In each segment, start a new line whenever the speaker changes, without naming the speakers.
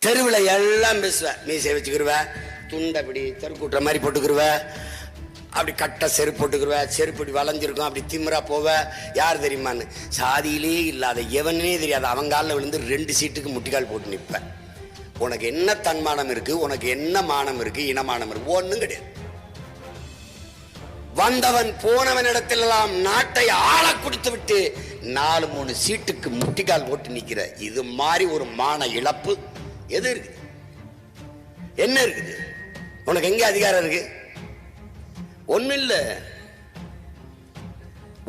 தெருவில் எல்லாம் பேசுவ, மீசை வச்சுக்கிருவ, துண்டை அப்படி தெருக்கூட்டுற மாதிரி போட்டுக்கிருவ, அப்படி கட்ட செருப்பு போட்டுக்கிருவ, செருப்பு இப்படி வளைஞ்சிருக்கும், அப்படி திமிரா போவ. யார் தெரியுமான்னு? சாதியிலே இல்லாத எவனே தெரியாது அவங்காலில் விழுந்து 2 சீட்டுக்கு முட்டிக்கால் போட்டு நிற்ப. உனக்கு என்ன தன்மானம் இருக்கு? உனக்கு என்ன மானம் இருக்கு? இனமானம் இருக்கு? ஒன்றும் கிடையாது. வந்தவன் போனவன் இடத்திலெல்லாம் நாட்டை ஆள கொடுத்து விட்டு 4-3 சீட்டுக்கு முட்டிக்கால் போட்டு நிக்கிற. இது மாதிரி ஒரு மான இழப்பு எது இருக்குது? என்ன இருக்குது? உனக்கு எங்க அதிகாரம் இருக்கு? ஒண்ணு இல்ல.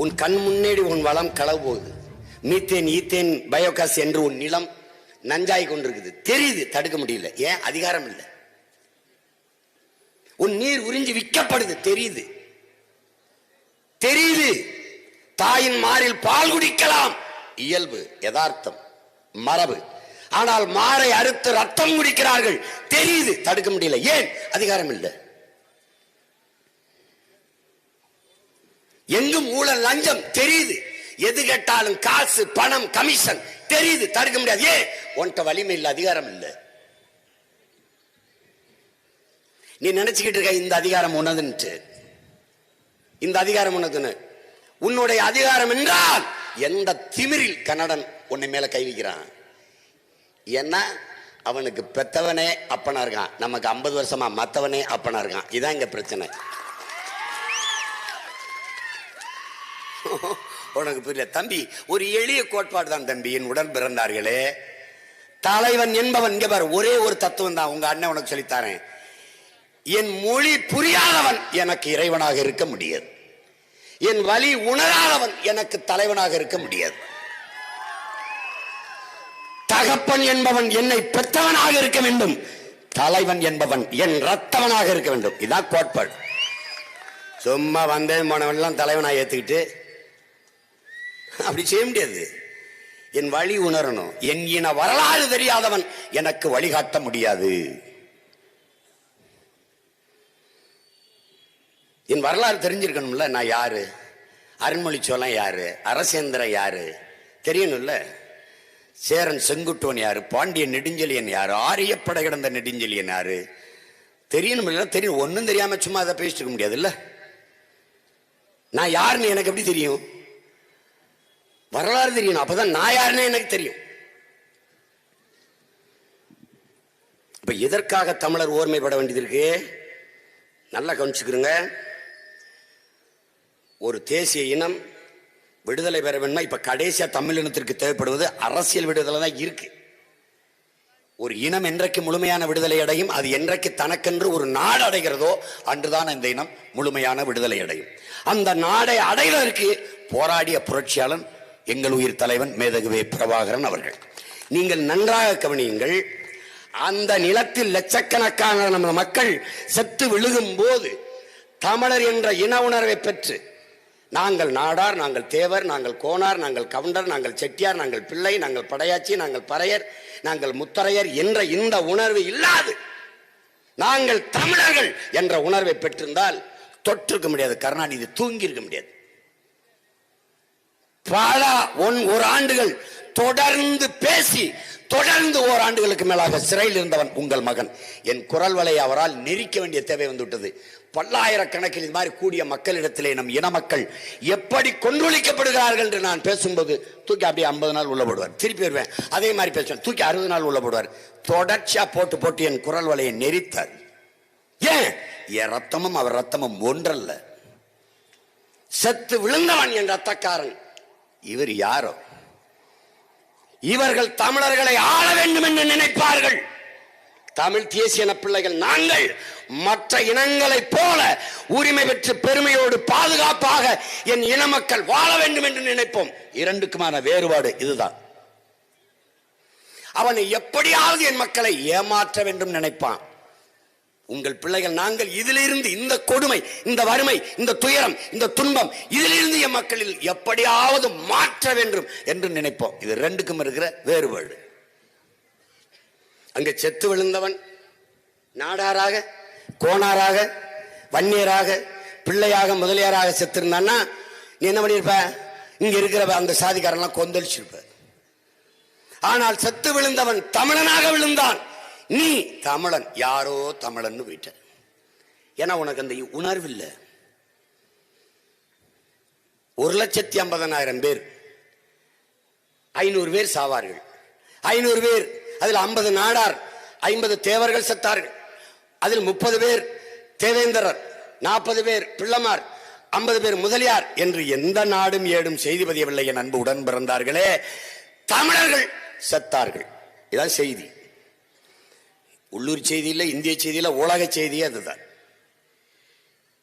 உன் கண் முன்னேடி உன் வளம் களவு போகுது. மீத்தேன் ஈத்தேன் பயோகாஸ் என்று உன் நிலம் நஞ்சாய் கொண்டிருக்குது. தெரியுது, தடுக்க முடியல. ஏன்? அதிகாரம் இல்லை. உன் நீர் உறிஞ்சி விற்கப்படுது. தெரியுது தெரியுது. தாயின் மாரில் பால் குடிக்கலாம், இயல்பு, யதார்த்தம், மரபு. ஆனால் மாரை அறுத்து ரத்தம் குடிக்கிறார்கள். தெரியுது, தடுக்க முடியல. ஏன்? அதிகாரம் இல்லை. எங்கும் ஊழல் லஞ்சம் தெரியுது. எது கேட்டாலும் காசு பணம் கமிஷன் தெரியுது, தடுக்க முடியாது. ஏன்? உன்கிட்ட வலிமை இல்லை, அதிகாரம் இல்லை. நீ நினைச்சுக்கிட்டு இருக்க இந்த அதிகாரம் உனதுன்னு. இந்த அதிகாரம் உனதுன்னு. உன்னுடைய அதிகாரம் என்றால் எந்த திமிரில் கன்னடன் உன்னை மேல கை வைக்கிறான்? ஏன்னா அவனுக்கு பெத்தவனே அப்பனா இருக்கான், நமக்கு 50 வருஷமா மத்தவனே அப்பனா இருக்கான். இதான் இங்க பிரச்சனை. உனக்கு புரியல தம்பி. ஒரு எளிய கோட்பாடு தான் தம்பி. என் உடன் பிறந்தார்களே, தலைவன் என்பவன் இங்க பாரு, ஒரே ஒரு தத்துவம் தான். உங்க அண்ணன் உனக்கு சொல்லித்தாரேன். என் மொழி புரியாதவன் எனக்கு இறைவனாக இருக்க முடியாது. என் வலி உணராதவன் எனக்கு தலைவனாக இருக்க முடியாது. தகப்பன் என்பவன் என்னை பெற்றவனாக இருக்க வேண்டும். தலைவன் என்பவன் என் ரத்தவனாக இருக்க வேண்டும். இதான் கோட்பாடு. சும்மா வந்தேன் போனவன் தலைவனாக ஏத்துக்கிட்டு அப்படி செய்ய முடியாது. என் வழி உணரணும். என் இன வரலாறு தெரியாதவன் எனக்கு வழிகாட்ட முடியாது. என் வரலாறு தெரிஞ்சிருக்கணும்ல. நான் யாரு? அருண்மொழி சோழன் யாரு? அரசேந்திரன் யாரு? தெரியணும்ல. சேரன் செங்குட்டுவன் யாரு? பாண்டியன் நெடுஞ்செழியன் யாரு? ஆரியப்படை கிடந்த நெடுஞ்செழியன் யாரு? தெரியணும்ல. தெரியும். ஒன்னும் தெரியாம சும்மா அதை பேசிட்டு இருக்க முடியாது இல்ல. நான் யாருன்னு எனக்கு எப்படி தெரியும்? வரலாறு தெரியணும். அப்பதான் நான் யாருன்னு எனக்கு தெரியும். இப்ப எதற்காக தமிழர் ஓர்மைப்பட வேண்டியது இருக்கு? நல்லா கவனிச்சுக்கிறங்க. ஒரு தேசிய இனம் விடுதலை பெற வேண்டுமா? இப்ப கடைசியா தமிழ் இனத்திற்கு தேவைப்படுவது அரசியல் விடுதலை தான் இருக்கு. ஒரு இனம் என்றைக்கு முழுமையான விடுதலை அடையும், அது என்றைக்கு தனக்கென்று ஒரு நாடு அடைகிறதோ அன்றுதான் இந்த இனம் முழுமையான விடுதலை அடையும். அந்த நாடை அடைவதற்கு போராடிய புரட்சியாளன் எங்கள் உயிர் தலைவன் மேதகுவே பிரபாகரன் அவர்கள். நீங்கள் நன்றாக கவனியுங்கள். அந்த நிலத்தில் லட்சக்கணக்கான நம்ம மக்கள் செத்து விழுகும் போது தமிழர் என்ற இன உணர்வை பெற்று நாங்கள் நாடார், நாங்கள் தேவர், நாங்கள் கோனார், நாங்கள் கவுண்டர், நாங்கள் செட்டியார், நாங்கள் பிள்ளை, நாங்கள் படையாச்சி, நாங்கள் பறையர், நாங்கள் முத்தரையர் என்ற இந்த உணர்வு இல்லாது நாங்கள் தமிழர்கள் என்ற உணர்வை பெற்றிருந்தால் தொற்றிருக்க முடியாது. கருணாநிதி தூங்கி இருக்க முடியாது. பல ஓராண்டுகள் தொடர்ந்து பேசி தொடர்ந்து ஓராண்டுகளுக்கு மேலாக சிறையில் இருந்தவன் உங்கள் மகன். என் குரல் வலை அவரால் நெரிக்க வேண்டிய தேவை வந்துவிட்டது. பல்லாயிரக்கணக்கில் இது மாதிரி கூடிய மக்களிடத்திலே நம் இன மக்கள் எப்படி கொன்றொழிக்கப்படுகிறார்கள் என்று நான் பேசும்போது தூக்கி அப்படியே 50 நாள் உள்ள போடுவார். திருப்பி வருவேன், அதே மாதிரி பேசுவேன், தூக்கி 60 நாள் உள்ள போடுவார். தொடர்ச்சியா போட்டு போட்டு என் குரல் வலையை நெரித்தார். ஏன்? என் ரத்தமும் அவர் ரத்தமும் ஒன்றல்ல. செத்து விழுந்தவன் என் ரத்தக்காரன். இவர் யாரோ? இவர்கள் தமிழர்களை ஆள வேண்டும் என்று நினைப்பார்கள். தமிழ் தேசிய பிள்ளைகள் நாங்கள் மற்ற இனங்களைப் போல உரிமை பெற்று பெருமையோடு பாதுகாப்பாக என் இன மக்கள் வாழ வேண்டும் என்று நினைப்போம். இரண்டுக்குமான வேறுபாடு இதுதான். அவனை எப்படியாவது என் மக்களை ஏமாற்ற வேண்டும் நினைப்பான். உங்கள் பிள்ளைகள் நாங்கள் இதிலிருந்து, இந்த கொடுமை, இந்த வறுமை, இந்த துயரம், இந்த துன்பம், இதிலிருந்து என் மக்களில் எப்படியாவது மாற்ற வேண்டும் என்று நினைப்போம். இது ரெண்டுக்கும் இருக்கிற வேறுபாடு. அங்கே செத்து விழுந்தவன் நாடாராக, கோணாராக, வன்னியராக, பிள்ளையாக, முதலியாராக செத்திருந்தான்னா நீ என்ன பண்ணிருப்ப? இங்க இருக்கிற அந்த சாதிக்காரெல்லாம் கொந்தளிச்சிருப்ப. ஆனால் செத்து விழுந்தவன் தமிழனாக விழுந்தான். நீ தமிழன், யாரோ தமிழன் போயிட்ட. ஏன்னா உனக்கு அந்த உணர்வு இல்லை. 1,50,000 பேர், 500 பேர் சாவார்கள். 500 பேர், அதில் 50 நாடார், 50 தேவர்கள் செத்தார்கள். அதில் 30 பேர் தேவேந்திரர், 40 பேர் பிள்ளமார், 50 பேர் முதலியார் என்று எந்த நாடும் ஏடும் செய்தி பதியவில்லை. என் அன்பு உடன் பிறந்தார்களே, தமிழர்கள் செத்தார்கள். இதான் செய்தி. உள்ளூர் செய்தியில், இந்திய செய்தியில், உலக செய்தியே அதுதான்.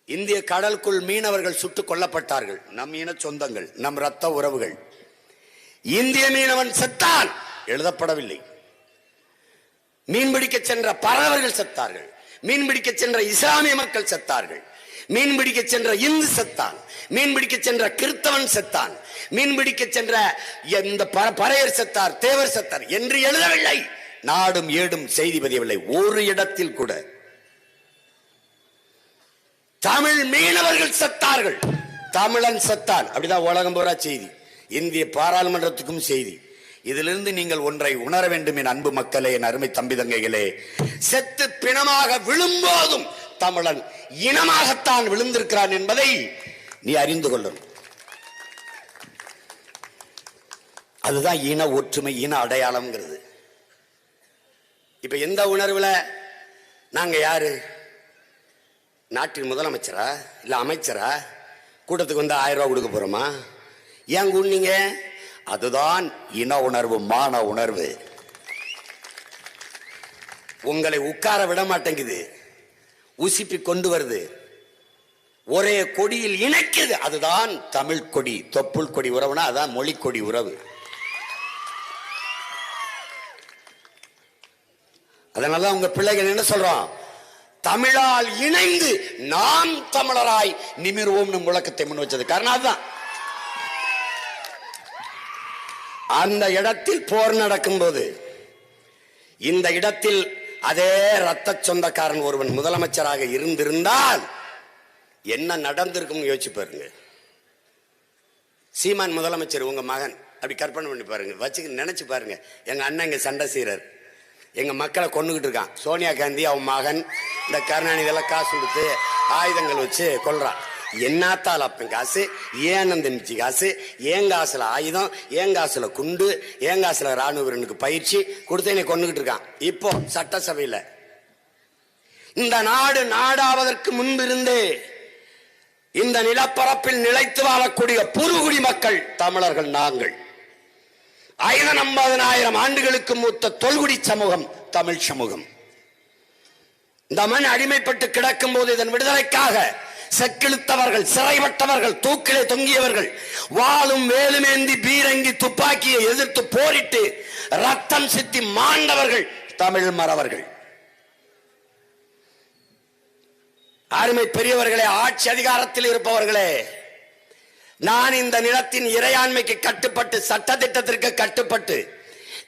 இந்திய கடலுக்குள் மீனவர்கள் சுட்டுக் கொல்லப்பட்டார்கள். நம் இன சொந்தங்கள், நம் ரத்த உறவுகள். இந்திய மீனவன் செத்தான், எழுதப்படவில்லை. மீன்பிடிக்க சென்ற பறவர்கள் செத்தார்கள். மீன்பிடிக்க சென்ற இஸ்லாமிய மக்கள் செத்தார்கள். மீன்பிடிக்க சென்ற இந்து செத்தான். மீன்பிடிக்க சென்ற கிறிஸ்தவன் செத்தான். மீன்பிடிக்க சென்ற எந்த பறையர் செத்தார், தேவர் செத்தார் என்று எழுதவில்லை. நாடும் ஏடும் செய்தி பதியவில்லை. ஒரு இடத்தில் கூட தமிழ் மீனவர்கள் செத்தார்கள், தமிழன் செத்தான், அப்படிதான் உலகம் பூரா செய்தி. இந்திய பாராளுமன்றத்துக்கும் செய்தி. இதிலிருந்து நீங்கள் ஒன்றை உணர வேண்டும் என் அன்பு மக்களே, என் அருமை தம்பி தங்கைகளே. செத்து பிணமாக விழும்போதும் தமிழன் இனமாகத்தான் விழுந்திருக்கிறான் என்பதை நீ அறிந்து கொள்ளணும். அதுதான் இன ஒற்றுமை, இன அடையாளம்ங்கிறது. இப்ப எந்த உணர்வுல நாங்க யாரு? நாட்டின் முதலமைச்சரா இல்ல அமைச்சரா? கூட்டத்துக்கு வந்து 1000 ரூபாய் கொடுக்க போறோமா? ஏன் கூண்ணீங்க? அதுதான் இன உணர்வு, மான உணர்வு. உங்களை உட்கார விட மாட்டேங்குது, உசிப்பி கொண்டு வருது, ஒரே கொடியில் இணைக்குது. அதுதான் தமிழ் கொடி, தொப்புள் கொடி உறவுனா அதான் மொழி கொடி உறவு. அதனால உங்க பிள்ளைகள் என்ன சொல்றோம்? தமிழால் இணைந்து நாம் தமிழராய் நிமிர்வோம் முழக்கத்தை முன் வச்சது காரணம் அதுதான். அந்த இடத்தில் போர் நடக்கும் போது இந்த இடத்தில் அதே ரத்த சொந்தக்காரன் ஒருவன் முதலமைச்சராக இருந்திருந்தால் என்ன நடந்திருக்கும் யோசிச்சு பாருங்க. சீமான் முதலமைச்சர், உங்க மகன், அப்படி கற்பனை பண்ணி பாருங்க, வச்சு நினைச்சு பாருங்க. எங்க அண்ணன் இங்க சண்டை செய்யறார், எங்க மக்களை கொண்டுகிட்டு இருக்கான். சோனியா காந்தி அவன் மகன் இந்த கருணாநிதி எல்லாம் காசு கொடுத்து ஆயுதங்கள் வச்சு கொல்றான். என்னத்தால் அப்பன் காசு, ஏனந்த மிச்சி காசு, ஏன் காசுல ஆயுதம், ஏன் காசுல குண்டு, ஏன் காசுல ராணுவ வீரனுக்கு பயிற்சி கொடுத்து என்னை கொண்டுகிட்டு இருக்கான். இப்போ சட்டசபையில் இந்த நாடு நாடாவதற்கு முன்பிருந்தே இந்த நிலப்பரப்பில் நிலைத்து வாழக்கூடிய புதுகுடி மக்கள் தமிழர்கள் நாங்கள். 50,000 ஆண்டுகளுக்கு மூத்த தொல்குடி சமூகம் தமிழ் சமூகம். இந்த மண் அடிமைப்பட்டு கிடக்கும் போது இதன் விடுதலைக்காக செக்கிழுத்தவர்கள், சிறைப்பட்டவர்கள், தூக்கிலே தொங்கியவர்கள், வாளும் வேலுமேந்தி பீரங்கி துப்பாக்கியை எதிர்த்து போரிட்டு ரத்தம் சித்தி மாண்டவர்கள் தமிழ் மறவர்கள். அருமை பெரியவர்களே, ஆட்சி அதிகாரத்தில் இருப்பவர்களே, நான் இந்த நிலத்தின் இறையாண்மைக்கு கட்டுப்பட்டு, சட்ட திட்டத்திற்கு கட்டுப்பட்டு,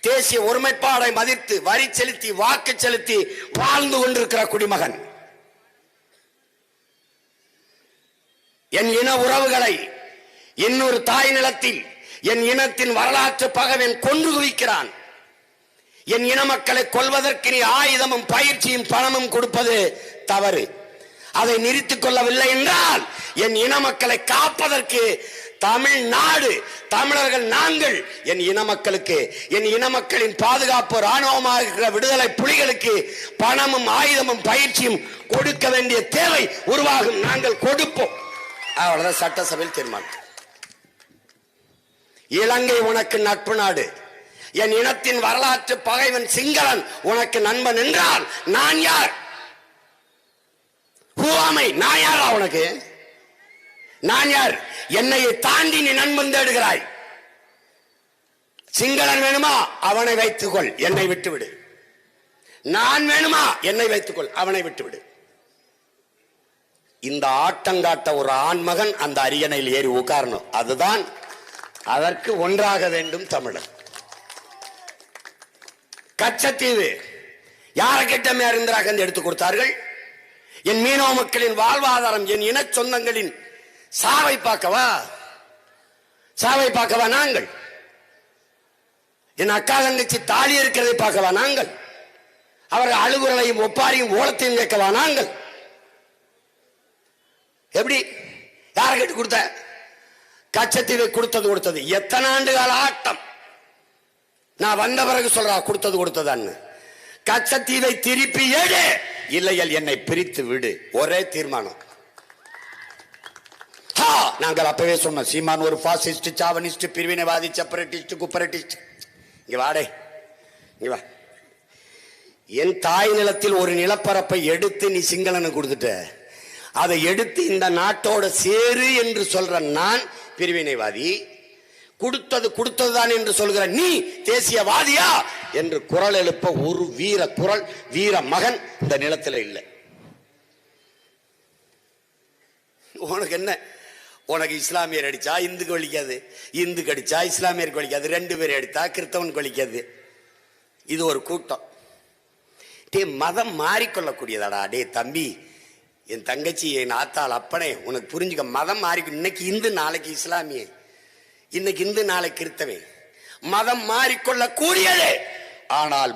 தேசிய ஒருமைப்பாடை மதித்து, வரி செலுத்தி, வாக்கு செலுத்தி வாழ்ந்து கொண்டிருக்கிற குடிமகன். என் இன உறவுகளை இன்னொரு தாய் நிலத்தில் என் இனத்தின் வரலாற்று பகைவன் கொன்று குவிக்கிறான். என் இன மக்களை கொல்வதற்கு நீ ஆயுதமும் பயிற்சியும் பணமும் கொடுப்பது தவறு. அதை நிறுத்திக் கொள்ளவில்லை என்றால் என் இன மக்களை காப்பதற்கு தமிழ்நாடு, தமிழர்கள் நாங்கள், என் இன மக்களுக்கு, என் இன மக்களின் பாதுகாப்பு ராணுவமாக இருக்கிற விடுதலை புலிகளுக்கு பணமும் ஆயுதமும் பயிற்சியும் கொடுக்க வேண்டிய தேவை உருவாகும். நாங்கள் கொடுப்போம். அவ்வளவுதான் சட்டசபையில் தீர்மானம். இலங்கை உனக்கு நட்பு நாடு, என் இனத்தின் வரலாற்று பகைவன் சிங்களன் உனக்கு நண்பன் என்றால் நான் யார்? நான் யாரா உனக்கு? நான் யார்? என்னை தாண்டி நீ நண்பன் தேடுகிறாய். சிங்களன் வேணுமா? அவனை வைத்துக்கொள், என்னை விட்டுவிடு. நான் வேணுமா? என்னை வைத்துக்கொள், அவனை விட்டுவிடு. இந்த ஆட்டங்காட்ட ஒரு ஆண்மகன் அந்த அரியணையில் ஏறி உட்காரணும். அதுதான், அதற்கு ஒன்றாக வேண்டும் தமிழர். கச்சத்தீவு யாரை கிட்ட இந்திரா காந்தி எடுத்து கொடுத்தார்கள்? என் மீனவ மக்களின் வாழ்வாதாரம், என் இன சொந்தங்களின் சாவை பார்க்கவா? சாவை பார்க்கவா நாங்கள்? என் அக்கா தங்கச்சி தாலி இருக்கிறதை பார்க்கவா நாங்கள்? அவர்கள் அழுகுரலையும் ஒப்பாரியும் ஓலத்தையும் கேட்கவா நாங்கள்? எப்படி? யாரை கேட்டு கொடுத்த? கச்சத்தீவை கொடுத்தது எத்தனை ஆண்டு கால ஆட்டம். நான் வந்த பிறகு சொல்றா கொடுத்ததான்னு. கச்சத்தீவை திருப்பி ஏடு, இல்லையல் என்னை பிரித்து விடு. ஒரே தீர்மானம். நாங்கள் அப்பவே சொன்னோம், சீமான் ஒரு பாசிஸ்ட், சாவனிஸ்ட், பிரிவினைவாதி, செப்பரேட்டிஸ்ட், குப்பரேட்டிஸ்ட். இங்க வாடே, இங்க வா. என் தாய் நிலத்தில் ஒரு நிலப்பரப்பை எடுத்து நீ சிங்களனுக்கு கொடுத்துட்ட. அதை எடுத்து இந்த நாட்டோட சேரு என்று சொல்ற நான் பிரிவினைவாதி, கொடுத்ததுதான் என்று சொல்கிற நீ தேசியவாதியா என்று குரல் எழுப்ப ஒரு வீர குரல், வீர மகன் இந்த நிலத்தில் இல்லை. உனக்கு என்ன? உனக்கு இஸ்லாமியர் அடிச்சா இந்துக்கு வலிக்காது, இந்துக்கு அடிச்சா இஸ்லாமியருக்கு வலிக்காது, 2 பேர் அடித்தா கிறிஸ்தவனுக்கு வலிக்காது. இது ஒரு கூட்டம். டே, மதம் மாறிக்கொள்ளக்கூடியதாடா. டே தம்பி, என் தங்கச்சி, என் ஆத்தாள், அப்பனே, உனக்கு புரிஞ்சுக்க. மதம் மாறி, இன்னைக்கு இந்து நாளைக்கு இஸ்லாமிய, இன்னைக்கு இந்து நாளைக்கு கிறிஸ்தவன். மதம் மாறிக்கொள்ளக்கூடியது. ஆனால்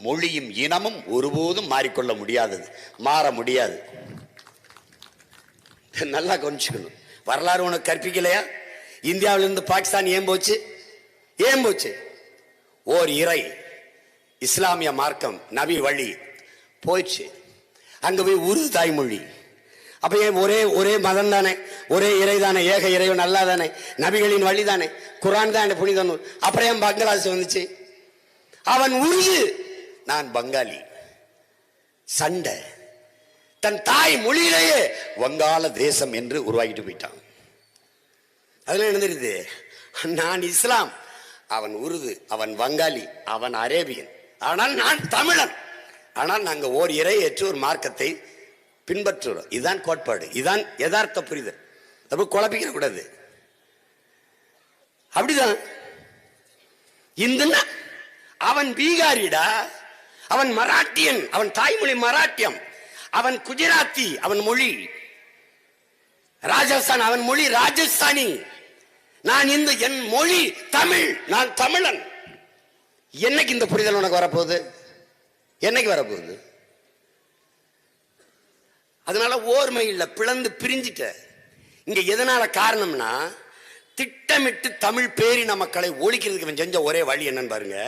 மொழியும் இனமும் ஒருபோதும் மாறிக்கொள்ள முடியாதது, மாற முடியாது. நல்லா கொஞ்சிக்கணும். வரலாறு உனக்கு கற்பிக்கலையா? இந்தியாவிலிருந்து பாகிஸ்தான் ஏன் போச்சு? ஓர் இறை, இஸ்லாமிய மார்க்கம், நபி வழி போயிடுச்சு. அங்க போய் உருது தாய்மொழி. அப்ப ஒரே மதம் தானே, ஒரே இறை தானே, ஏக இறைவன் அல்லா தானே, நபிகளின் வழி தானே, குரான் தான் புனித நூல். அப்புறம் ஏன் பங்களாதேஷ் வந்துச்சு? அவன் உருது, நான் பங்காளி. சண்டை. தன் தாய் மொழியிலேயே வங்காள தேசம் என்று உருவாக்கிட்டு போயிட்டான். அதுல என்ன தெரியுது? நான் இஸ்லாம், அவன் உருது, அவன் வங்காளி, அவன் அரேபியன், ஆனால் நான் தமிழன். ஆனால் நாங்க ஓர் இறை ஏற்று ஒரு மார்க்கத்தை பின்பற்றுறோம். இதுதான் கோட்பாடு, இதுதான் யதார்த்த புரிதல். அப்ப குழப்பிக்க கூடாது. அப்படிதான் இந்துன்னா அவன் பீகாரிடா, அவன் மராட்டியன், அவன் தாய்மொழி மராட்டியம், அவன் குஜராத்தி, அவன் மொழி ராஜஸ்தான், அவன் மொழி ராஜஸ்தானி. நான் இந்து, என் மொழி தமிழ், நான் தமிழன். என்னைக்கு இந்த புரிதல் உனக்கு வரப்போகுது? என்னைக்கு வரப்போகுது? அதனால ஓர்மை இல்ல, பிளந்து பிரிஞ்சிட்ட. இங்க எதனால காரணம்னா, திட்டமிட்டு தமிழ் பேரின மக்களை ஒழிக்கிறதுக்கு செஞ்ச ஒரே வழி என்னன்னு பாருங்க.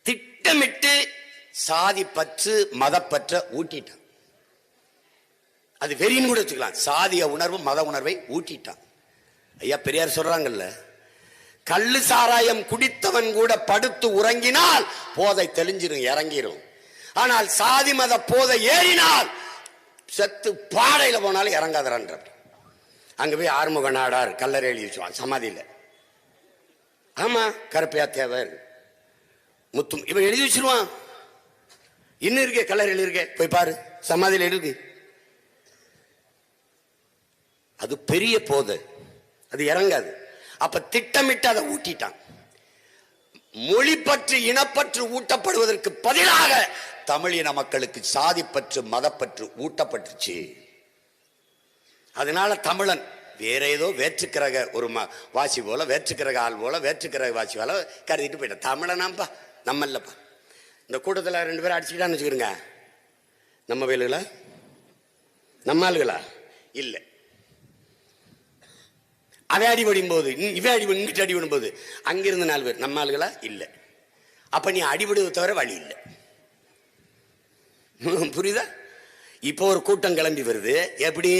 திட்டமிட்டு சாதி பற்று, மதப்பற்ற ஊட்டிட்டான். அது வெறின்னு கூட வச்சுக்கலாம். சாதிய உணர்வு, மத உணர்வை ஊட்டிட்டான். ஐயா பெரியார் சொல்றாங்கல்ல, கள்ளு சாராயம் குடித்தவன் கூட படுத்து உறங்கினால் போதை தெளிஞ்சிரும், இறங்கிரும். ஆனால் சாதி மத போதை ஏறினால் செத்து பாடையில போனாலும் இறங்காதன்ற. அங்க போய் ஆறுமுக நாடார் கல்லறை எழுதி வச்சுவான் சமாதியில. ஆமா, கருப்பையா தேவர், முத்தும் இவன் எழுதி வச்சிருவான். இன்னும் இருக்கே, கல்லறை எழுதி இருக்கே, போய் பாரு, சமாதியில இருக்கு. அது பெரிய போதை, அது இறங்காது. அப்ப திட்டமிட்டு அதை ஊட்டிட்டான். மொழி பற்று, இனப்பற்று ஊட்டப்படுவதற்கு பதிலாக தமிழின மக்களுக்கு சாதி பற்று, மதப்பற்று ஊட்டப்பட்டுச்சு. அதனால தமிழன் வேற ஏதோ வேற்றுக்கிரக ஒரு வாசி போல, வேற்றுக்கிரக ஆள் போல, வேற்றுக்கிரக வாசி போல கருதிட்டு போயிட்டான். தமிழனாம்பா, நம்ம இல்லப்பா. இந்த கூட்டத்தில் 2 பேரும் அடிச்சுக்கிட்டான்னு வச்சுக்கிறோங்க, நம்ம வேலுகளா, நம்ம ஆளுகளா? இல்லை. அவன் அடிபடும் போது, இவன் இங்கிட்டு அடிபடும் போது அங்கிருந்து 4 பேர் நம்ம ஆளுகளா? இல்லை. அப்ப நீ அடிபடுவதை தவிர வழி இல்லை. புரியுதா? இப்போ ஒரு கூட்டம் கிளம்பி வருது. எப்படி?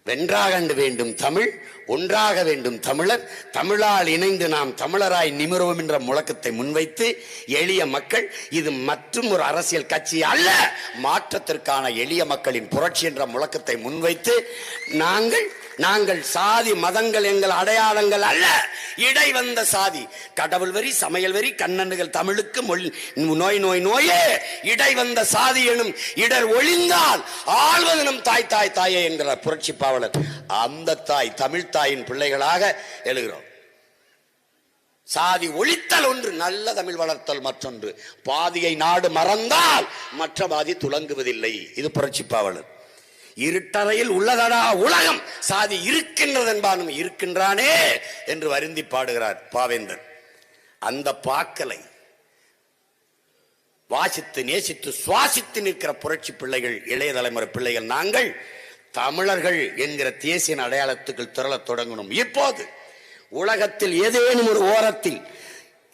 வென்றாக வேண்டும் தமிழ், ஒன்றாக வேண்டும் தமிழர், தமிழால் இணைந்து நாம் தமிழராய் நிமிர்வோம் என்ற முழக்கத்தை முன்வைத்து எளிய மக்கள், இது மற்றும் ஒரு அரசியல் கட்சி அல்ல, மாற்றத்திற்கான எளிய மக்களின் புரட்சி என்ற முழக்கத்தை முன்வைத்து நாங்கள் சாதி மதங்கள் எங்கள் அடையாளங்கள் அல்ல, இடை வந்த சாதி, கடவுள் வரி, சமையல் வரி, கண்ணன்கள் தமிழுக்கு நோயே இடை வந்த சாதி எனும் இடர் ஒழிந்தால் ஆள்வது நம் தாய் தாய் தாயே என்கிற புரட்சி பாவலர். அந்த தாய் தமிழ் தாயின் பிள்ளைகளாக எழுகிறோம். சாதி ஒழித்தல் ஒன்று, நல்ல தமிழ் வளர்த்தல் மற்றொன்று. பாதியை நாடு மறந்தால் மற்ற பாதி துலங்குவதில்லை. இது புரட்சி பாவலர். இருட்டறையில் உள்ளதடா உலகம், சாதி இருக்கின்றது என்பானும் இருக்கின்றானே என்று வருந்தி பாடுகிறார் பாவேந்தர். அந்த பாக்கலை வாசித்து நேசித்து சுவாசித்து நிற்கிற புரட்சி பிள்ளைகள், இளைய தலைமுறை பிள்ளைகள் நாங்கள் தமிழர்கள் என்கிற தேசிய அடையாளத்துக்குள் திரளத் தொடங்கணும். இப்போது உலகத்தில் ஏதேனும் ஒரு ஓரத்தில்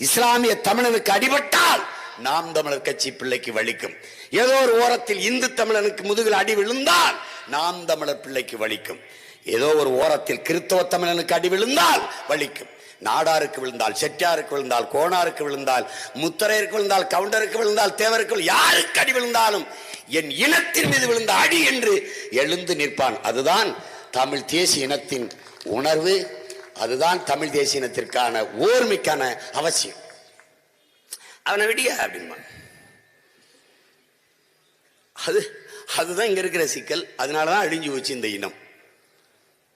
இஸ்லாமிய தமிழனுக்கு அடிபட்டால் நாம் தமிழர் கட்சி பிள்ளைக்கு வலிக்கும். ஏதோ ஒரு ஓரத்தில் இந்து தமிழனுக்கு முதுகில் அடி விழுந்தால் நாம் தமிழர் பிள்ளைக்கு வலிக்கும். ஏதோ ஒரு ஓரத்தில் கிறிஸ்தவ தமிழனுக்கு அடி விழுந்தால் வலிக்கும். நாடாருக்கு விழுந்தால், செட்டியாருக்கு விழுந்தால், கோணாருக்கு விழுந்தால், முத்தரையருக்கு விழுந்தால், கவுண்டருக்கு விழுந்தால், தேவருக்கு, யாருக்கு அடி விழுந்தாலும் என் இனத்தின் மீது விழுந்த அடி என்று எழுந்து நிற்பான். அதுதான் தமிழ் தேசிய இனத்தின் உணர்வு. அதுதான் தமிழ் தேசிய இனத்திற்கான ஓர்மைக்கான அவசியம். அவனை விடியா அப்படின்பான். அதுதான் இங்க இருக்கிற சிக்கல். அதனாலதான் அழிஞ்சு போச்சு இந்த இனம்.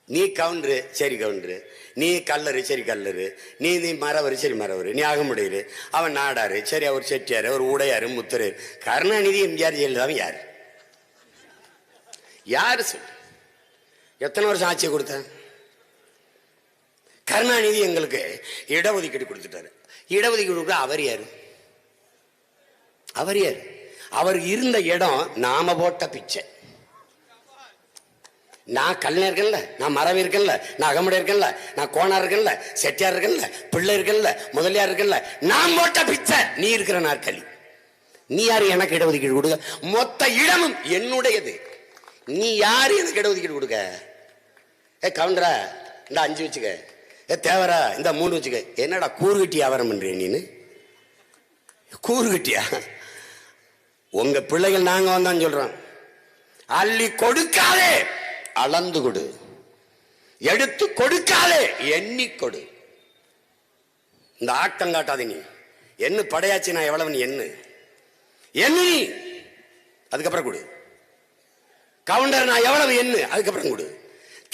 நீ கவுண்டரு, சரி கவுண்டரு. நீ கல்லரு, சரி கல்லரு. நீ மரவரு, சரி மரவரு. நீ அகமுடையரு, அவன் நாடாரு, சரி அவர் செட்டியாரு, அவர் உடையாரு, முத்தரையர். கருணாநிதி, எம்ஜிஆர், ஜெயலலிதாவும் யாரு யாரு சொல்லு? எத்தனை வருஷம் ஆட்சியை கொடுத்த? கருணாநிதி எங்களுக்கு இடஒதுக்கீடு கொடுத்துட்டாரு. இடஒதுக்கீடு கொடுக்க அவர் யாரு? அவர் யாரு? அவர் இருந்த இடம் நாம போட்ட பிச்சை. நான் கல்யாணம் இருக்கேன்ல, நான் மரவி இருக்கேன்ல, நான் அகமுடைய இருக்கேன்ல, நான் கோணார் இருக்கேன்ல, செட்டியார் இருக்கேன்ல, பிள்ளை இருக்கேன்ல, முதலியார் இருக்கேன்ல, நான் போட்ட பிச்சை. நீ இருக்கிற நாற்காலி. நீ யாரு எனக்கு இடஒதுக்கீடு கொடுக்க? மொத்த இடமும் என்னுடையது. நீ யாரு எனக்கு இடஒதுக்கீடு கொடுக்க? கவுண்டரா இந்த 5 வச்சுக்க, தேவரா இந்த 3 வச்சுக்க. என்னடா கூறுகட்டி வியாபாரம் பண்றீங்க நீனு? கூறுகட்டியா? உங்க பிள்ளைகள் நாங்க வந்தான் சொல்றோம். அள்ளி கொடுக்காதே, அளந்து கொடு. எடுத்து கொடுக்காதே, எண்ணி கொடு. இந்த ஆட்டம் காட்டாதே. நீ என்ன படையாச்சு, நான் எவ்வளவு என்ன எண்ணி, அதுக்கப்புறம் கொடு. கவுண்டர் நான் எவ்வளவு என்ன, அதுக்கப்புறம் கொடு.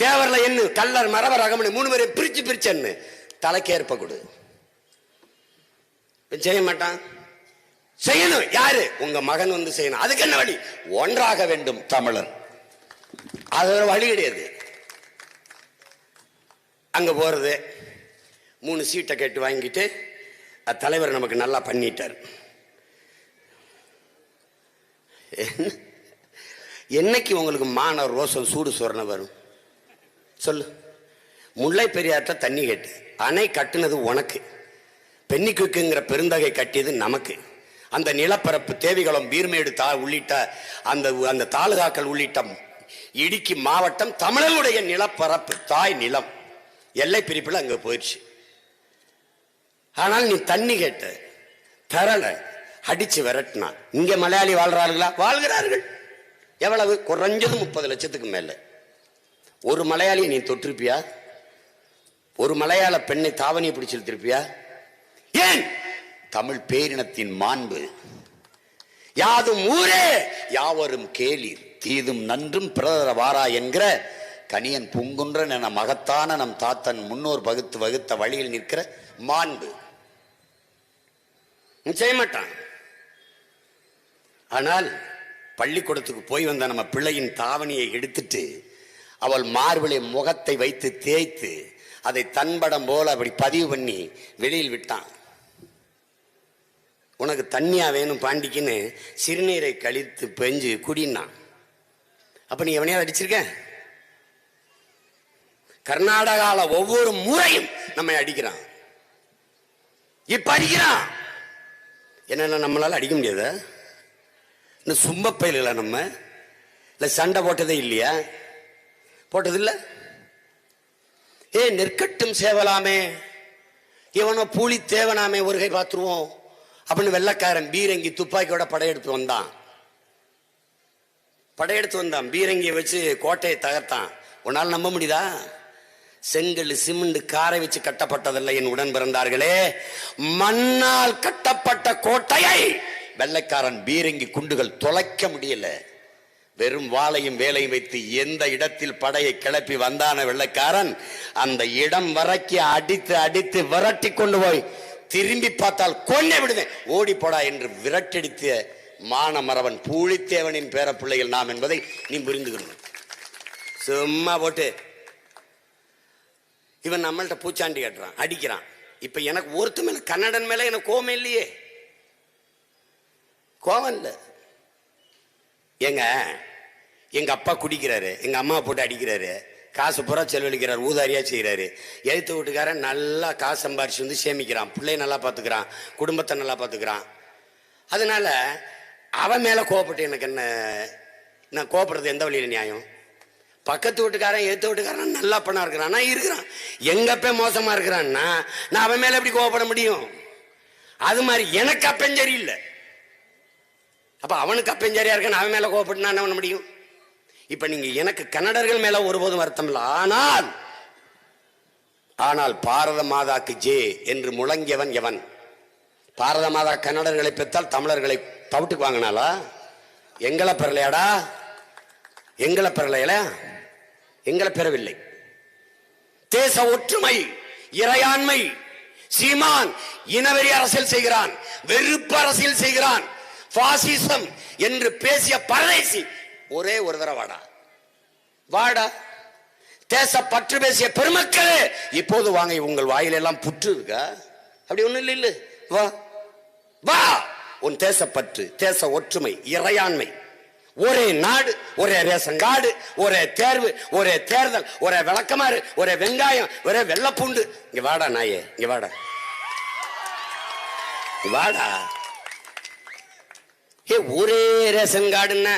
தேவர்ல என்ன, கல்லர், மரவர், அகமணி 3 பேரை பிரிச்சு பிரிச்சு என்ன, தலைக்கேற்ப கொடு. செய்ய மாட்டான். செய்யணும். யாரு? உங்க மகன் வந்து செய்யணும். அதுக்கு என்ன வழி? ஒன்றாக வேண்டும் தமிழர். அது ஒரு வழி கிடையாது. அங்க போறது 3 சீட்டை கேட்டு வாங்கிட்டு தலைவர் நமக்கு நல்லா பண்ணிட்டார். என்னைக்கு உங்களுக்கு மான ரோசம் சூடு சொரண வரும் சொல்லு? முல்லை பெரியாற்ற தண்ணி கேட்டு அணை கட்டுனது உனக்கு, பெண்ணிக்குங்கிற பெருந்தகை கட்டியது நமக்கு. அந்த நிலப்பரப்பு தேவிகுளம், பீர்மேடு உள்ளிட்ட அந்த தாலுகாக்கள் உள்ளிட்ட இடுக்கி மாவட்டம் தமிழனுடைய நிலப்பரப்பு, தாய் நிலம். எல்லை பிரிப்பில் அங்க போயிடுச்சு. ஆனால் நீ தண்ணி கேட்ட தரல, அடிச்சு விரட்டினா. இங்க மலையாளி வாழ்றார்களா? வாழ்கிறார்கள். எவ்வளவு? குறைஞ்சது 30 லட்சத்துக்கு மேல. ஒரு மலையாளியை நீ தொட்டிருப்பியா? ஒரு மலையாள பெண்ணை தாவணியை பிடிச்சிருத்திருப்பியா? ஏன்? தமிழ் பேரினத்தின் மாண்பு. யாதும் ஊரே யாவரும் கேளீர், தீதும் நன்றும் பிறர வாரா என்கிற கனியன் பூங்குன்றன் என மகத்தான நம் தாத்தன் முன்னோர் வகுத்த வழியில் நிற்கிற மாண்பு. செய்ய மாட்டான். ஆனால் பள்ளிக்கூடத்துக்கு போய் வந்த நம்ம பிள்ளையின் தாவணியை எடுத்துட்டு அவள் மார்பிளை முகத்தை வைத்து தேய்த்து அதை தன்படம் போல அப்படி பதிவு பண்ணி வெளியில் விட்டான். உனக்கு தண்ணியா வேணும் பாண்டிக்குன்னு சிறுநீரை கழித்து பெஞ்சு குடினான். அப்ப நீ எவனையாவது அடிச்சிருக்க? கர்நாடகால ஒவ்வொரு முறையும் நம்மை அடிக்கிறான். இப்ப அடிக்கிறான். என்ன நம்மளால அடிக்க முடியாத? இந்த சும்பப்பையில் இல்லை, நம்ம இல்லை சண்டை போட்டதே இல்லையா? போட்டது இல்லை. நெற்கட்டும் சேவலாமே, இவனோ பூலி தேவனாமே, ஒரு கை பார்த்துருவோம் அப்படின்னு வெள்ளக்காரன் பீரங்கி துப்பாக்கியோட படையெடுத்து வந்தான். பீரங்கியை வச்சு கோட்டையை தகர்த்தான். உன்னால் நம்ப முடியுதா? செங்கல் சிமெண்ட் காரை வச்சு கட்டப்பட்டதில்லை என் உடன் பிறந்தார்களே. மண்ணால் கட்டப்பட்ட கோட்டையை வெள்ளைக்காரன் பீரங்கி குண்டுகள் தொலைக்க முடியல. வெறும் வாளையும் வேலையும் வைத்து எந்த இடத்தில் படையை கிளப்பி வந்தான வெள்ளைக்காரன், அந்த இடம் வரைக்கும் அடித்து அடித்து விரட்டி கொண்டு போய் திரும்பி பார்த்தால் கொன்னே விடுவேன், ஓடி போடா என்று விரட்டடித்த மானமரவன் பூலித்தேவனின் பேர பிள்ளைகள் நாம் என்பதை நீ புரிந்துக்கணும். சும்மா போட்டு இவன் நம்மள்கிட்ட பூச்சாண்டி கட்டுறான், அடிக்கிறான். இப்ப எனக்கு ஒருத்த மேல கன்னடன் மேல எனக்கு கோபம் இல்லையே. கோவம் இல்லை. ஏங்க எங்க அப்பா குடிக்கிறாரு, எங்க அம்மா போட்டு அடிக்கிறாரு, காசு பூரா செலவழிக்கிறார், ஊதாரியா செய்யறாரு. எழுத்து வீட்டுக்காரன் நல்லா காசு சம்பாரிச்சு வந்து சேமிக்கிறான், பிள்ளைய நல்லா பார்த்துக்கிறான், குடும்பத்தை நல்லா பார்த்துக்கிறான். அதனால அவன் மேல கோவப்பட்டு எனக்கு என்ன, நான் கோவப்படுறது எந்த வழியில நியாயம்? பக்கத்து வீட்டுக்காரன் எழுத்து வீட்டுக்காரன் நல்லா பண்ணா இருக்கிறான் இருக்கிறான், எங்க அப்ப மோசமா இருக்கிறான்னா நான் அவன் மேல எப்படி கோவப்பட முடியும்? அது மாதிரி எனக்கு அப்பன் சரியில்லை, அப்ப அவனுக்கு அப்பன் சரியா இருக்க அவன் மேல கோவப்பட்டு நான் என்ன பண்ண முடியும்? இப்ப நீங்க எனக்கு கன்னடர்கள் மேல ஒருபோதும் வருத்தம் இல்லை. ஆனால் பாரத மாதாக்கு ஜே என்று முழங்கியவன் எவன்? பாரத மாதா கன்னடர்களை பெற்றால் தமிழர்களை தவிட்டுக்கு வாங்கினாலா? எங்களை பெறலையாடா? எங்களை பெறலையில, எங்களை பெறவில்லை. தேச ஒற்றுமை, இறையாண்மை, சீமான் இனவெறி அரசியல் செய்கிறான், வெறுப்பு அரசியல் செய்கிறான், பாசிசம் என்று பேசிய பரதேசி ஒரே ஒரு தடவை வாடா, வாடா. தேச பற்று பேசிய பெருமக்களே இப்போது வாங்க, உங்கள் வாயிலெல்லாம் புற்று இருக்கா? அப்படி ஒண்ணு இல்லை, வா வா. உன் தேசப்பற்று, தேச ஒற்றுமை, இறையாண்மை, ஒரே நாடு, ஒரே ரேஷன் கார்டு, ஒரே தேர்வு, ஒரே தேர்தல், ஒரே விளக்கமாறு, ஒரே வெங்காயம், ஒரே வெள்ளப்பூண்டு. இங்க வாடா நாயே, இங்க வாடா, வாடா. ஏ ஒரே ரேஷன் கார்டுன்னா,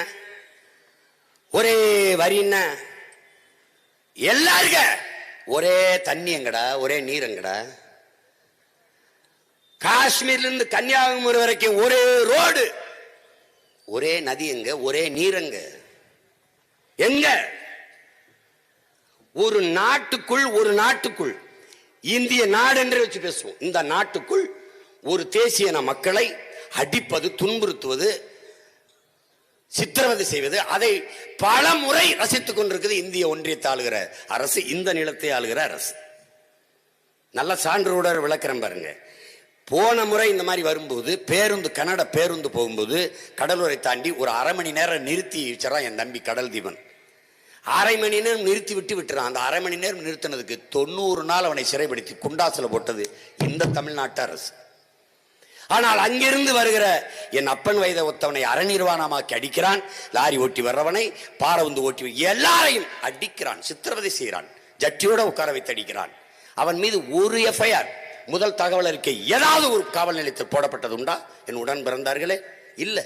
ஒரே வரின்னா, எல்லாருக்க ஒரே தண்ணி எங்கடா, ஒரே நீர் எங்கடா? காஷ்மீர்ல இருந்து கன்னியாகுமரி வரைக்கும் ஒரே ரோடு, ஒரே நதி எங்க, ஒரே நீர் எங்க? எங்க? ஒரு நாட்டுக்குள் இந்திய நாடு என்று வச்சு பேசுவோம். இந்த நாட்டுக்குள் ஒரு தேசிய மக்களை அடிப்பது, துன்புறுத்துவது, சித்திரவதை செய்வது, அதை பல முறை ரசித்துக் கொண்டிருக்கிறது இந்திய ஒன்றியத்தை ஆளுகிற அரசு, இந்த நிலத்தை ஆளுகிற அரசு. நல்ல சான்றோட விளக்கிறேன் பாருங்க. போன முறை இந்த மாதிரி வரும்போது பேருந்து, கனடா பேருந்து போகும்போது கடலூரை தாண்டி ஒரு அரை மணி நேரம் நிறுத்தி வச்சான் என் தம்பி கடல் தீபன். அரை மணி நேரம் நிறுத்தி விட்டுறான். அந்த அரை மணி நேரம் நிறுத்தினதுக்கு 90 நாள் அவனை சிறைப்படுத்தி குண்டாசில போட்டது இந்த தமிழ்நாட்டு அரசு. ஆனால் அங்கிருந்து வருகிற என் அப்பன் வயதை ஒத்தவனை அறநிர்வாணமாக்கி அடிக்கிறான். லாரி ஓட்டி வர்றவனை, பாரவுந்து ஓட்டி எல்லாரையும் அடிக்கிறான், சித்திரவதை செய்கிறான், ஜட்டியோட உட்கார வைத்து அடிக்கிறான். அவன் மீது ஒரு எஃப்ஐஆர், முதல் தகவல் அறிக்கை ஏதாவது ஒரு காவல் நிலையத்தில் போடப்பட்டது உண்டா? என் உடன் பிறந்தார்களே இல்லை.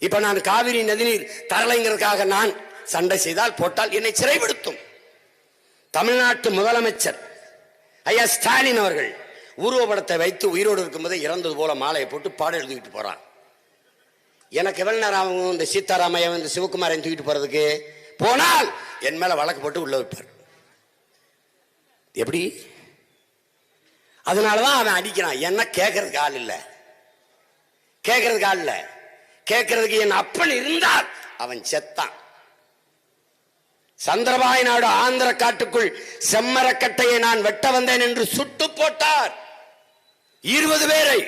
இப்ப நான் காவிரி நதிநீர் தரலைங்கிறதுக்காக நான் சண்டை செய்தால், போட்டால் என்னை சிறைப்படுத்தும். தமிழ்நாட்டு முதலமைச்சர் ஐயா ஸ்டாலின் அவர்கள் உருவப்படத்தை வைத்து உயிரோடு இருக்கும்போது இறந்தது போல மாலையை போட்டு பாடம் எழுதிக்கிட்டு போறான். எனக்கு எவ்வளவு நேரம் ஆகும் இந்த சீதாராமையா, இந்த சிவகுமாரையும் தூக்கிட்டு போறதுக்கு? போனால் என் மேல வழக்கு போட்டு உள்ள வைப்பார். எப்படி? அதனாலதான் அவன் அடிக்கிறான். என்ன கேட்கறதுக்கு ஆள் இல்ல, கேட்கறதுக்கு ஆள் இல்ல. கேட்கறதுக்கு என் அப்பன் இருந்தால் அவன் செத்தான். சந்திரபாய் நாடு ஆந்திர காட்டுக்குள் செம்மரக்கட்டையை நான் வெட்ட வந்தேன் என்று சுட்டு போட்டார் 20 பேரை.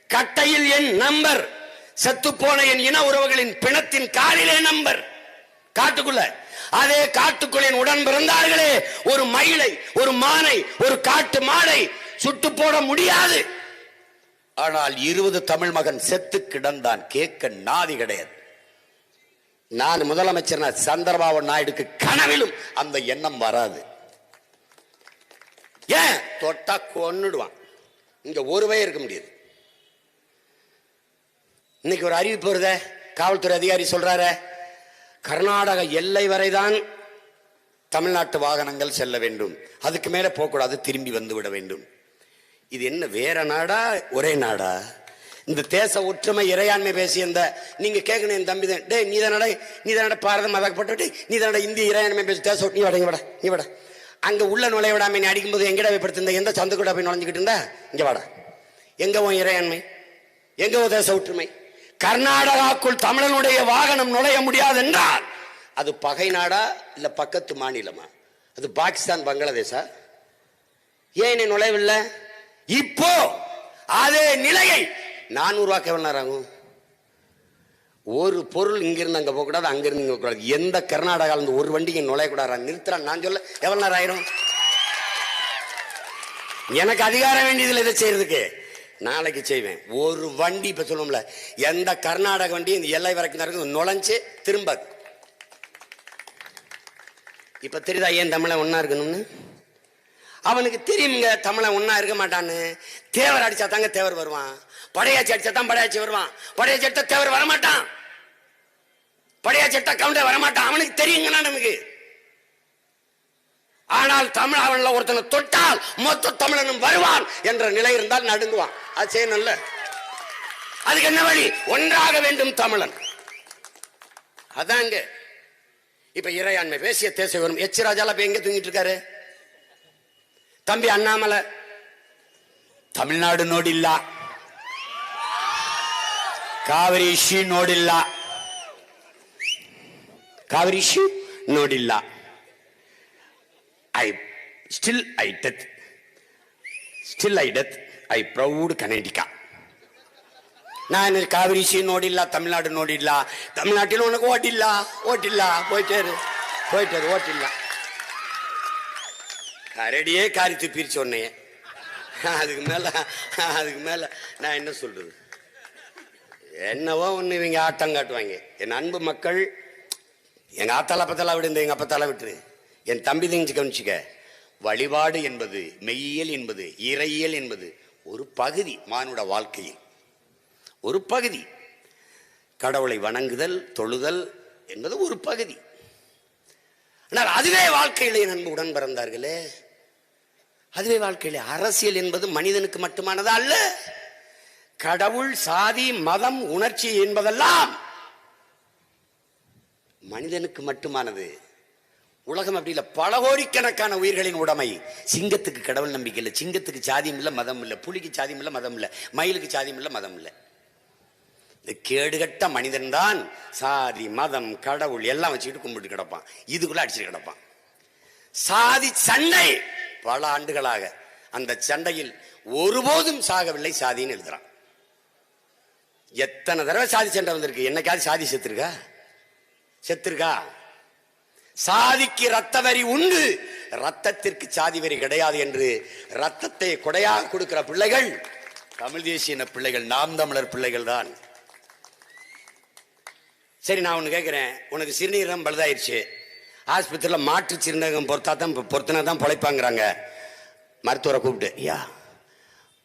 கட்டையில் என் நம்பர், செத்து போன என் இன உறவுகளின் பிணத்தின் காலிலே நம்பர். காட்டுக்குள்ள, அதே காட்டுக்குள் என் உடன் பிறந்தார்களே ஒரு மயிலை, ஒரு மானை, ஒரு காட்டு மாடை சுட்டு போட முடியாது. ஆனால் 20 தமிழ் மகன் செத்து கிடந்தான். கேட்க நாதி கிடையாது. நான் முதலமைச்சர் சந்திரபாபு நாயுடுக்கு கனவிலும் அந்த எண்ணம் வராது. ஏன்? தொட்டா கொன்னுடுவான். இங்க ஒருவே இருக்க முடியாது. இன்னைக்கு ஒரு அறிவிப்பு வருத, காவல்துறை அதிகாரி சொல்றாரு, கர்நாடக எல்லை வரைதான் தமிழ்நாட்டு வாகனங்கள் செல்ல வேண்டும், அதுக்கு மேல போகக்கூடாது, திரும்பி வந்து விட வேண்டும். இது என்ன வேற நாடா, ஒரே நாடா? இந்த தேச ஒற்றுமை இறையாண்மை பேசிய இந்த நீங்க கேட்கணும் என் தம்பி தான், டே நீ தானட பாரத மதப்பட்டு, நீ தானட இந்திய இறையாண்மை பேசி தேச, நீ வட நீ வட. அங்க உள்ள நுழைய விடாம நீ அடிக்கும்போது எங்கடா படுத்திருந்த, எந்த சந்துக்கூட போய் நுழைஞ்சுக்கிட்டு இருந்தா? இங்க வாடா. எங்க உன் இறையாண்மை, எங்க உன் தேச ஒற்றுமை? கர்நாடகாக்குள் தமிழனுடைய வாகனம் நுழைய முடியாது என்றால் அது பகை நாடா இல்ல பக்கத்து மாநிலமா? அது பாகிஸ்தான், பங்களாதேஷா? ஏன் நுழையவில்லை? இப்போ அதே நிலையை நான் உருவாக்க எவ்வளவு நேரம் ஆகும்? ஒரு பொருள் இங்கிருந்து அங்க போக கூடாது, அங்கிருந்து இங்க கூடாது. எந்த கர்நாடகால இருந்து ஒரு வண்டி நுழையக்கூடாது நிறுத்துறான். நான் சொல்ல எவ்வளவு நேரம் ஆயிரும்? எனக்கு அதிகாரம் வேண்டியதில்லை இதை செய்யறதுக்கு. நாளைக்கு செய்வேன். ஒரு வண்டி இப்ப சொல்லுவோம்ல, எந்த கர்நாடக வண்டி இந்த எல்லை வரைக்கும் நுழைஞ்சு திரும்ப. இப்ப தெரியுதா ஏன் தமிழன் ஒன்னா இருக்கணும்னு? அவனுக்கு தெரியுங்க தமிழன் ஒன்னா இருக்க மாட்டான்னு. தேவர் அடிச்சா தாங்க தேவர் வருவான், படையாச்சி அடிச்சா தான் படையாச்சி வருவான், படையாச்சி அடிச்சா தேவர் வரமாட்டான், படையாச்சி அடிச்சா கவுண்டர் வரமாட்டான். அவனுக்கு தெரியுங்கன்னா நமக்கு. ஆனால் தமிழ் அவன்ல ஒருத்தனை தொட்டால் மொத்த தமிழனும் வருவான் என்ற நிலை இருந்தால் நடுங்குவான். அது செய்யணும்ல. அதுக்கு என்ன வழி? ஒன்றாக வேண்டும் தமிழன். அதாங்க இப்ப இறையாண்மை பேசிய தேச வரும். எச் ராஜால எங்க தூங்கிட்டு இருக்காரு? தம்பி அண்ணாமலை தமிழ்நாடு ನೋಡಿಲ್ಲ, ಕಾವೇರಿ ಇಶ್ಯೂ ನೋಡಿಲ್ಲ, ಕಾವೇರಿ ಇಶ್ಯೂ ನೋಡಿಲ್ಲ. Still I death, I proud Kannadiga. ನಾನು ಕಾವೇರಿ ಇಶ್ಯೂ ನೋಡಿಲ್ಲ, ತಮಿಳ್ನಾಡು ನೋಡಿಲ್ಲ. ತಮಿಳ್ನಾಟಿಲ್ உனக்கு ஓட்டில்ல, போயிட்டாரு ஓட்டில்ல. கரடியே காரி பிரிச்சு சொன்னேன். அதுக்கு மேல நான் என்ன சொல்றது? என்னவோ ஒண்ணு இவங்க ஆட்டம் காட்டுவாங்க. என் அன்பு மக்கள், எங்க ஆத்தால அப்பத்தால விடு, எங்க அப்பத்தால விட்டுரு. என் தம்பி தங்கச்சி கவனிச்சுக்க. வழிபாடு என்பது, மெய்யியல் என்பது, இறையியல் என்பது ஒரு பகுதி மானுட வாழ்க்கையில், ஒரு பகுதி. கடவுளை வணங்குதல், தொழுதல் என்பது ஒரு பகுதி. ஆனால் அதுவே வாழ்க்கையிலே நண்பு உடன் பிறந்தார்களே, அதுவே வாழ்க்கையிலே. அரசியல் என்பது மனிதனுக்கு மட்டுமானது அல்ல. கடவுள், சாதி, மதம், உணர்ச்சி என்பதெல்லாம் மனிதனுக்கு மட்டுமானது. உலகம் அப்படி இல்லை, பல கோடிக்கணக்கான உயிர்களின் உடைமை. சிங்கத்துக்கு கடவுள் நம்பிக்கை இல்லை, சிங்கத்துக்கு சாதியம் இல்லை, மதம் இல்லை, புலிக்கு சாதியம் இல்லை, மதம் இல்லை, மயிலுக்கு சாதியம் இல்லை, மதம் இல்லை. இந்த கேடுகட்ட மனிதன் தான் சாதி, மதம், கடவுள் எல்லாம் வச்சுக்கிட்டு கும்பிட்டு கிடப்பான், இதுக்குள்ள அடிச்சுட்டு கிடப்பான். சாதி சண்டை பல ஆண்டுகளாக, அந்த சண்டையில் ஒருபோதும் சாகவில்லை சாதின்னு எழுதுறான். எத்தனை தடவை சாதி சண்டை வந்திருக்கு? என்னைக்காவது சாதி செத்துருக்கா? சாதிக்கு ரத்த வரி உண்டு, ரத்தத்திற்கு சாதி வரி கிடையாது என்று ரத்தத்தை கொடையாக கொடுக்கிற பிள்ளைகள் தமிழ் தேசிய பிள்ளைகள், நாம் தமிழர் பிள்ளைகள் தான். சரி, நான் ஒன்று கேட்குறேன். உனக்கு சிறுநீரகம் பழுதாயிருச்சு, ஆஸ்பத்திரியில் மாற்று சிறுநீரகம் பொறுத்தினா தான் பொழைப்பாங்கிறாங்க. மருத்துவரை கூப்பிட்டு, ஐயா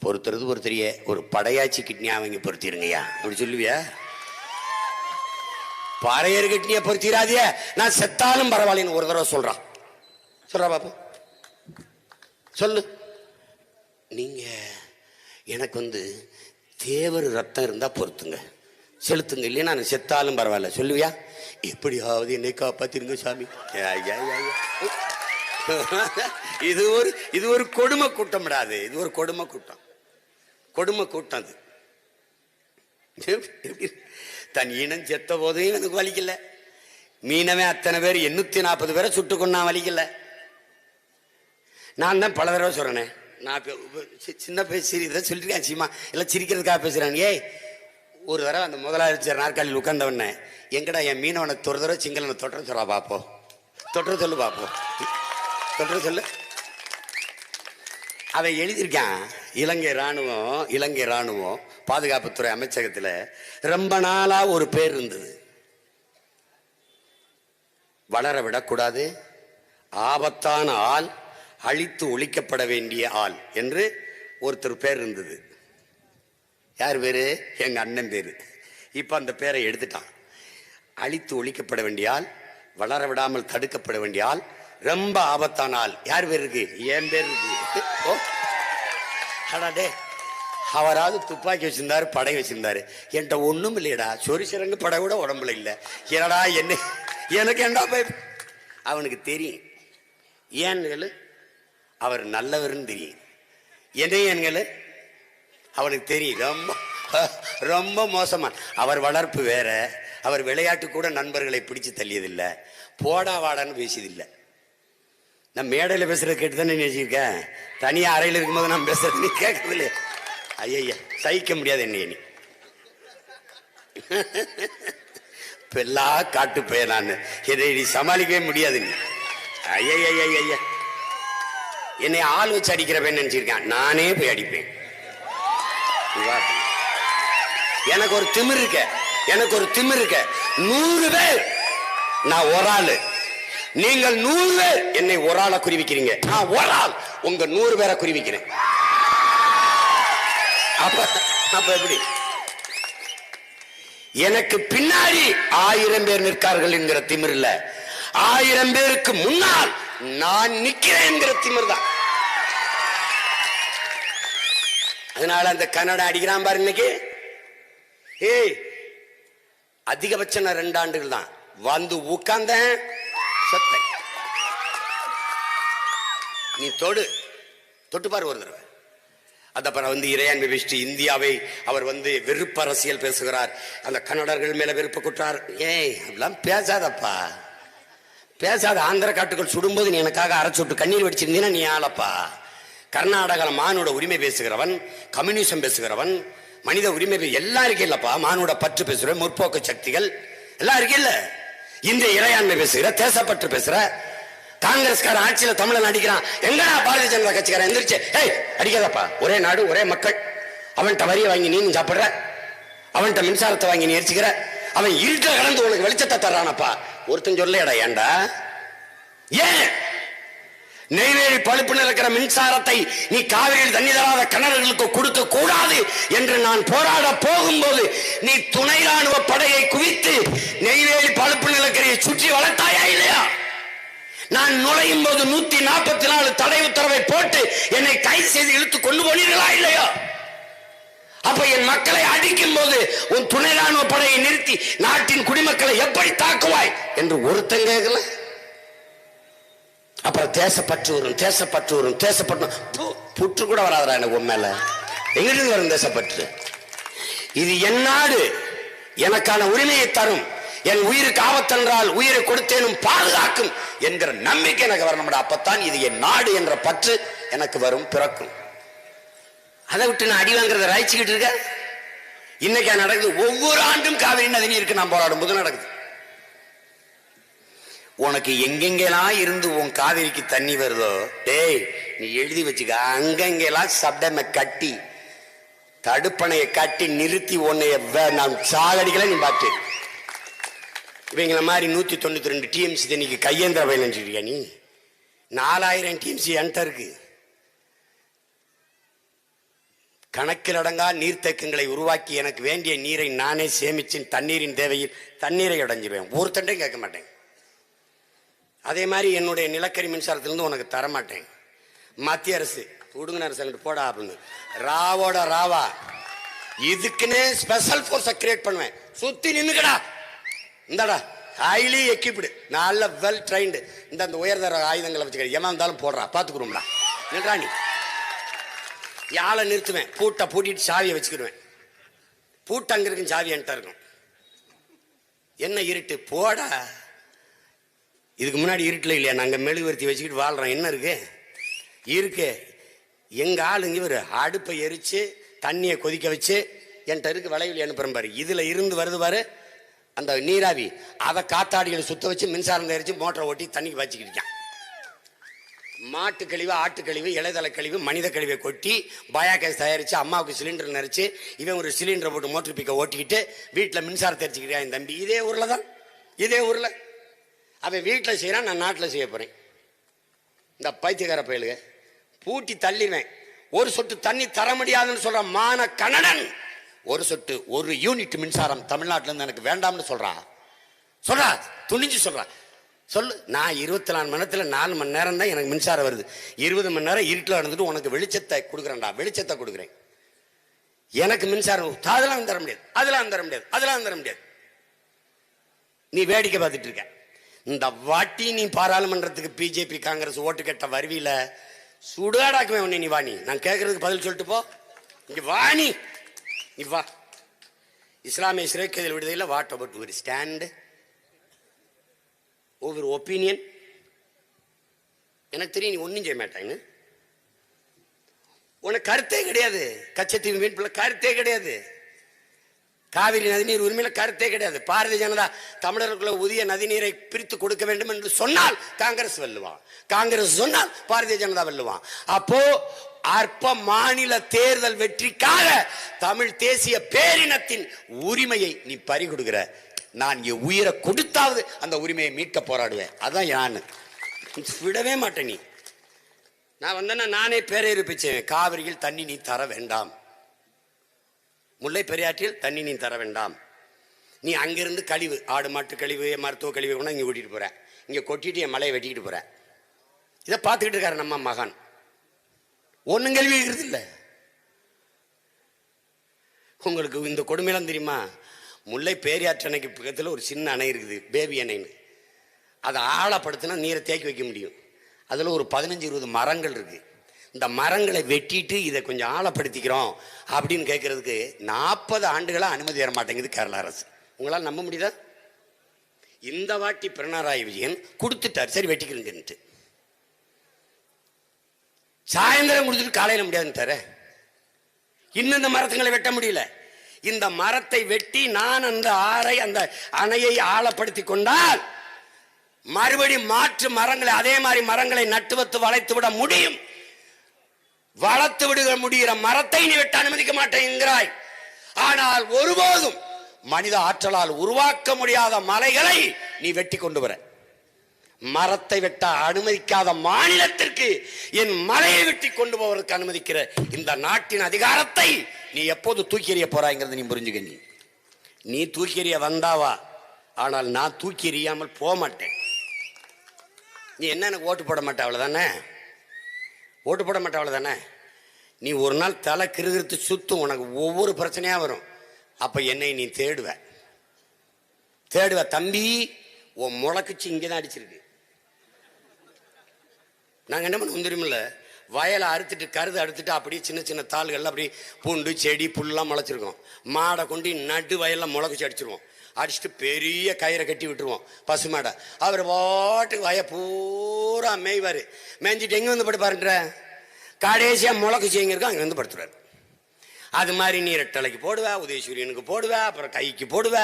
பொறுத்துறியே, ஒரு படையாச்சி கிட்னியா அவங்க பொறுத்திருங்கய்யா அப்படி சொல்லுவியா? பறையர் கிட்னியை பொறுத்திராதிய, நான் செத்தாலும் பரவாயில்லன்னு ஒரு தடவை சொல்றா பாப்போம். சொல்லு. நீங்க எனக்கு தேவர் ரத்தம் இருந்தா பொறுத்துங்க, செலுத்துங்க, இல்லையா நான் செத்தாலும் பரவாயில்ல சொல்லுவியா? எப்படியாவது என்னை காப்பாத்திருங்க சாமி. இது ஒரு கொடுமை கூட்டம் விடாது. இது ஒரு கொடுமை கூட்டம். அது தன் இனம் செத்த போதையும் எனக்கு வலிக்கல. மீனவே அத்தனை பேர் 840 பேரை சுட்டு கொண்டா வலிக்கல. நான் தான் பல தடவை சொல்றேனே, நான் சின்ன பேசி இதை சொல்லிருக்கேன். சீமா எல்லாம் சிரிக்கிறதுக்காக பேசுறான். ஏய், ஒரு தடவை அந்த முதலாளிச்சர் நாற்காலியில் உட்கார்ந்தவன, எங்கடா என் மீனவனை ஒரு தடவை சிங்களனை தொற்ற சொல்றா பாப்போம், தொற்ற சொல்லு. அதை எழுதியிருக்கான். இலங்கை ராணுவம் பாதுகாப்புத்துறை அமைச்சகத்தில் ரொம்ப நாளா ஒரு பேர் இருந்தது, வளர விடக்கூடாது, ஆபத்தான ஆள், அழித்து ஒழிக்கப்பட வேண்டிய ஆள் என்று ஒருத்தர் பேர் இருந்தது. யார் பேரு? எங்க அண்ணன் பேரு. இப்ப அந்த பேரை எடுத்துட்டான். அழித்து ஒழிக்கப்பட வேண்டிய ஆள், வளர விடாமல் தடுக்கப்பட வேண்டிய ஆள், ரொம்ப ஆபத்தான ஆள். யார் பேர் இருக்கு? என் பேர் இருக்கு. அவராவது துப்பாக்கி வச்சிருந்தாரு, படை வச்சிருந்தாரு. என்கிட்ட ஒண்ணும் இல்லையடா, சொரிசரங்கு படை கூட உடம்புல இல்லை. என்னடா எனக்கு என்ன அவனுக்கு தெரியும். ஏன்னு அவர் நல்லவர்னு தெரியும். என்னையன்களு அவனுக்கு தெரியும். ரொம்ப மோசமா. அவர் வளர்ப்பு வேற. அவர் விளையாட்டு கூட நண்பர்களை பிடிச்சு தள்ளியதில்லை, போடா வாடான்னு பேசியதில்லை. நான் மேடையில் பேசுறது கேட்டுதானே நினைச்சிருக்கேன். தனியா அறையில் இருக்கும்போது நான் பேசுறது நீ கேட்கறது இல்லையா? ஐயா சகிக்க முடியாது என்னை பெல்லா காட்டு போய நான் என்னை நீ சமாளிக்கவே முடியாது. நீ ஐயா என்னை ஆள் வச்சு அடிக்கிறப்பேன்னு நினைச்சிருக்கேன். நானே போய் அடிப்பேன். எனக்கு ஒரு திமிரு இருக்க, எனக்கு ஒரு திமிரு இருக்க. 100 பேர் நான் ஒரு ஆளு, நீங்கள் 100 பேர் என்னை ஒரு ஆளை குறிவிக்கிறீங்க, நான் ஒரு ஆள் உங்க 100 பேரை குறிவிக்கிறேன். அப்ப எப்படி? எனக்கு பின்னாடி 1000 பேர் நிற்கார்கள் என்கிற திமிர் இல்ல, 1000 பேருக்கு முன்னால் நான் நிக்கிறேன் என்கிற திமிர் தான். அதனால அந்த கன்னடா அடிக்கிறான் பாரு இன்னைக்கு. ஏய், அதிகபட்சம் 2 ஆண்டுகள் தான் வந்து உட்கார்ந்த சத்த. நீ தொட்டு பாரு ஒரு தடவை. அதப்புறம் வந்து இறையாண்மை பேசிட்டு இந்தியாவை அவர் வந்து வெறுப்பு அரசியல் பேசுகிறார், அந்த கன்னடர்கள் மேல வெறுப்பு குற்றார். ஏய், அப்படிலாம் பேசாதப்பா, பேசாத. ஆந்திர காட்டுகள் சுடும்போது நீ எனக்காக அரைச்சு விட்டு கண்ணீர் வடிச்சிருந்தீங்கன்னா நீ ஆளப்பா. கர்நாடகாவில் மானுட உரிமை பேசுகிறவன், கம்யூனிசம் பேசுகிறவன், மனித உரிமை எல்லாம் இருக்கு இல்லப்பா. மானுட பற்று பேசுற முற்போக்கு சக்திகள் எல்லாம் இருக்கு இல்ல. இந்த இறையாண்மை பேசுகிற, தேசப்பற்று பேசுற காங்கிரஸ்கார ஆட்சியில தமிழன் அடிக்கிறான். எங்கடா பாரதிய ஜனதா கட்சிக்காரன் எந்திரிச்சு, ஏய் அடிக்காதப்பா, ஒரே நாடு ஒரே மக்கள். அவன்கிட்ட வரியை வாங்கி நீ சாப்பிடுற, அவன்கிட்ட மின்சாரத்தை வாங்கி நீ எரிச்சுக்கிற, அவன் இருட்ட கடந்து உனக்கு வெளிச்சத்தை தர்றானப்பா. ஒருத்தன் சொல்லையடா, ஏண்டா? ஏன் நெய்வேலி பழுப்புல இருக்கிற மின்சாரத்தை நீ காவிரியில் தண்ணி தராத கிணறுகளுக்கு கொடுக்க கூடாது என்று நான் போராட போகும்போது நீ துணை ராணுவ படையை குவித்து நெய்வேலி பழுப்பு நிலக்கரியை சுற்றி வளர்த்தாயா இல்லையா? நான் நுழையும் போது 144 தடை உத்தரவை போட்டு என்னை கைது செய்து இழுத்து கொண்டு போனீர்களா இல்லையா? அப்ப என் மக்களை அடிக்கும் போது உன் துணை ராணுவ படையை நிறுத்தி நாட்டின் குடிமக்களை எப்படி தாக்குவாய் என்று ஒருத்தன் கேட்கல. அப்புறம் தேசப்பற்று வரும், தேசப்பற்று வரும், தேசப்பற்று புற்று கூட வராதா எனக்கு உன் மேல. எங்கிட்டு வரும் தேசப்பற்று? இது என் நாடு, எனக்கான உரிமையை தரும், என் உயிருக்கு ஆபத்தென்றால் உயிரை கொடுத்தேனும் பாதுகாக்கும் என்கிற நம்பிக்கை எனக்கு வரணும். அப்பத்தான் இது என் நாடு என்ற பற்று எனக்கு வரும், பிறக்கும். அதை விட்டு நான் அடி வாங்குறத ராய்ச்சிக்கிட்டு இருக்க. இன்னைக்கு நடக்குது. ஒவ்வொரு ஆண்டும் காவிரி நதி நீருக்கு நான் போராடும் போது நடக்குது. உனக்கு எங்கெங்கெல்லாம் இருந்து உன் காவிரிக்கு தண்ணி வருதோ, டேய் நீ எழுதி வச்சுக்க. அங்கெங்கெல்லாம் சப்டமை கட்டி, தடுப்பணையை கட்டி நிறுத்தி உன்னைய நான் சாகடிக்கல. நீ பார்த்து இவங்கள மாதிரி 192 டிஎம்சி தண்ணிக்கு கையேந்திர வயல் நினைச்சிருக்கியா நீ? 4000 டிஎம்சி என்கிட்ட இருக்கு. கணக்கில் அடங்கா நீர்த்தேக்கங்களை உருவாக்கி எனக்கு வேண்டிய நீரை நானே சேமிச்சு தண்ணீரின் தேவையில் தண்ணீரை அடைஞ்சிருவேன். ஒரு தண்டையும் கேட்க மாட்டேன். அதே மாதிரி என்னுடைய நிலக்கரி மின்சாரத்திலிருந்து உனக்கு தரமாட்டேன். மத்திய அரசு உடுங்க அரசு போடா அப்படின்னு ராவோட ராவா இதுக்குன்னு ஸ்பெஷல் போர்ஸை கிரியேட் பண்ணுவேன். சுத்தி நின்னுக்கடா, இந்தடா ஹைலி எக்யூப்டு, நல்ல வெல் ட்ரைன்டு, இந்த உயர்தர ஆயுதங்களை வச்சுக்க, எவன் இருந்தாலும் போடுறா, பார்த்துக்குறோம்டா. நின்றா நீ யாழை நிறுத்துவேன், பூட்டை பூட்டிட்டு சாவியை வச்சுக்கிடுவேன். பூட்டு அங்க இருக்கும், சாவி என்கிட்ட இருக்கும். என்ன இருட்டு போடா. இதுக்கு முன்னாடி இருட்டில் இல்லையா? நாங்கள் மெழுகுவர்த்தி வச்சுக்கிட்டு வாழ்றோம். என்ன இருக்கு எங்க ஆளுங்க இவர் அடுப்பை எரிச்சு தண்ணியை கொதிக்க வச்சு என்கிட்ட இருக்கு விளைவில் அனுப்புறேன் பாரு. இதுல இருந்து வருது பாரு அந்த நீராவி, அதை காத்தாடிகளை சுத்த வச்சு மின்சாரம் தயாரிச்சு மோட்டரை ஓட்டி தண்ணிக்கு வச்சுக்கிட்டான். மாட்டு கழிவு, ஆட்டு கழிவு, இலைதலை கழிவு, மனித கழிவை கொட்டி பயோகேஸ் தயாரிச்சு அம்மாவுக்கு சிலிண்டர் நிறைச்சு இவன் ஒரு சிலிண்டரை போட்டு மோட்டர் பிக்க ஓட்டிக்கிட்டு வீட்டில் மின்சாரம் தெரிச்சுக்கிறியா என் தம்பி? இதே ஊர்ல தான், இதே ஊர்ல அவன் வீட்டில் செய்யறான், நான் நாட்டில் செய்ய போறேன். இந்த பைத்தியக்கார பயலுக பூட்டி தள்ளிவேன். ஒரு சொட்டு தண்ணி தர முடியாதுன்னு சொல்ற மான கன்னடன் ஒரு சொட்டு, ஒரு யூனிட் மின்சாரம் தமிழ்நாட்டில இருந்து எனக்கு வேண்டாம்னு சொல்றா, துணிஞ்சு சொல்றா. சொல்லு, நான் 24 மணி நேரத்தில் 4 மணி நேரம் தான் எனக்கு மின்சாரம் வருது. 20 மணி நேரம் இருட்டில் நடந்துட்டு உனக்கு வெளிச்சத்தை கொடுக்குறேன்டா, வெளிச்சத்தை கொடுக்குறேன். எனக்கு மின்சாரம் அதெல்லாம் தர முடியாது, அதெல்லாம் தர முடியாது, அதெல்லாம் தர முடியாது. நீ வேடிக்கை பார்த்துட்டு இருக்க. இந்த வாட்டி நீ பாராளுமன்றத்துக்கு பிஜேபி காங்கிரஸ் ஓட்டு கேட்ட வருவியில சுடாடாக்குவேன் உன்னை. நீ வாணி, நான் கேட்கறதுக்கு பதில் சொல்லிட்டு போ. இங்க வாணி, நீ வா. இஸ்லாமிய சிறைக்கைதில் விடுதலையில் வாட் அபவுட் ஒரு ஸ்டாண்ட், ஒவ்வொரு ஒப்பீனியன்? எனக்கு தெரியும் நீ ஒன்றும் செய்ய மாட்டாங்கன்னு. உனக்கு கருத்தே கிடையாது. கச்சத்தீவு மீட்புல கருத்தே கிடையாது. காவிரி நதிநீர் உரிமையில கருத்தே கிடையாது. பாரதிய ஜனதா தமிழர்களுக்குள்ள உரிய நதிநீரை பிரித்து கொடுக்க வேண்டும் என்று சொன்னால் காங்கிரஸ் வெல்லுவான், காங்கிரஸ் சொன்னால் பாரதிய ஜனதா வெல்லுவான். அப்போ அற்ப மாநில தேர்தல் வெற்றிக்காக தமிழ் தேசிய பேரினத்தின் உரிமையை நீ பறிகொடுக்கிற. நான் இங்க உயிரை கொடுத்தாவது அந்த உரிமையை மீட்க போராடுவேன். அதான் நான் விடவே மாட்டேன். நான் வந்தேன்னா நானே பேரறிவிச்சேன், காவிரியில் தண்ணி நீ தர வேண்டாம், முல்லை பெரியாற்றில் தண்ணி நீ தர வேண்டாம். நீ அங்கிருந்து கழிவு, ஆடு மாட்டு கழிவு, மருத்துவ கழிவு கூட இங்கே கூட்டிகிட்டு போகிறேன், இங்கே கொட்டிட்டு என் மலையை வெட்டிக்கிட்டு போகிறேன். இதை பார்த்துக்கிட்டு இருக்காரு நம்ம மகான். ஒன்றும் கேள்வி இருக்கிறது இல்லை. உங்களுக்கு இந்த கொடுமையெல்லாம் தெரியுமா? முல்லை பேரியாற்று அணைக்கு பக்கத்தில் ஒரு சின்ன அணை இருக்குது, பேபி அணைன்னு. அதை ஆழப்படுத்தினா நீரை தேக்கி வைக்க முடியும். அதில் ஒரு 15-20 மரங்கள் இருக்குது. இந்த மரங்களை வெட்டிட்டு இதை கொஞ்சம் ஆழப்படுத்திக்கிறோம் அப்படின்னு கேட்கறதுக்கு 40 ஆண்டுகளாக அனுமதி தர மாட்டேங்குது கேரள அரசு. உங்களால் நம்ப முடியுதா? இந்த வாட்டி பினராயி விஜயன் கொடுத்துட்டார், சரி வெட்டிக்கிறேன்ட்டு. சாயந்தரம் கொடுத்துட்டு காலையில் முடியாதுன்னு இன்னும் இந்த மரத்துங்களை வெட்ட முடியல. இந்த மரத்தை வெட்டி நான் அந்த அந்த அணையை ஆழப்படுத்தி கொண்டால் மறுபடி மாற்று மரங்களை, அதே மாதிரி மரங்களை நட்டுவத்து வளைத்து விட முடியும். வளர்த்து விட முடிகிற மரத்தை நீ வெட்ட அனுமதிக்க மாட்டேங்கிறாய். ஆனால் ஒருபோதும் மனித ஆற்றலால் உருவாக்க முடியாத மலைகளை நீ வெட்டி கொண்டு வர. மரத்தை வெட்ட அனுமதிக்காத மாநிலத்திற்கு என் மலையை வெட்டி கொண்டு போவதற்கு அனுமதிக்கிற இந்த நாட்டின் அதிகாரத்தை நீ எப்போது தூக்கி எறிய போறாய்ங்கிறது நீ புரிஞ்சுக்க. நீ தூக்கி எறிய வந்தாவா, ஆனால் நான் தூக்கி எறியாமல் போக மாட்டேன். நீ என்ன எனக்கு ஓட்டு போட மாட்டே, அவ்வளவுதானே? ஓட்டு போட மாட்டே, அவ்வளவுதானே? நீ ஒரு நாள் தலை கிருகிருத்து சுத்தும், உனக்கு ஒவ்வொரு பிரச்சனையா வரும். அப்ப என்னை நீ தேடுவ தம்பி. உன் முளக்குச்சு இங்கதான் அடிச்சிருக்கு. நாங்க என்ன பண்ண தெரியுமில்ல, வயலை அறுத்துட்டு கருது அறுத்துட்டு அப்படியே சின்ன சின்ன தாள்கள் அப்படி பூண்டு செடி புல்லாம் முளைச்சிருக்கோம். மாடை கொண்டு நடு வயல்ல முளக்குச்சு அடிச்சிருவோம். அடிச்சுட்டு பெரிய கயிறை கட்டி விட்டுருவோம் பசு மாடை. அவர் பாட்டுக்கு வய பூரா மேய்வாரு. மேய்ஞ்சிட்டு எங்க வந்து படுப்பாருன்ற கடைசியா முளக்குச்சி எங்க இருக்கோ அங்க வந்து படுத்துறாரு. அது மாதிரி நீ ரெட்டலைக்கு போடுவ, உதயசூரியனுக்கு போடுவ, அப்புறம் கைக்கு போடுவ,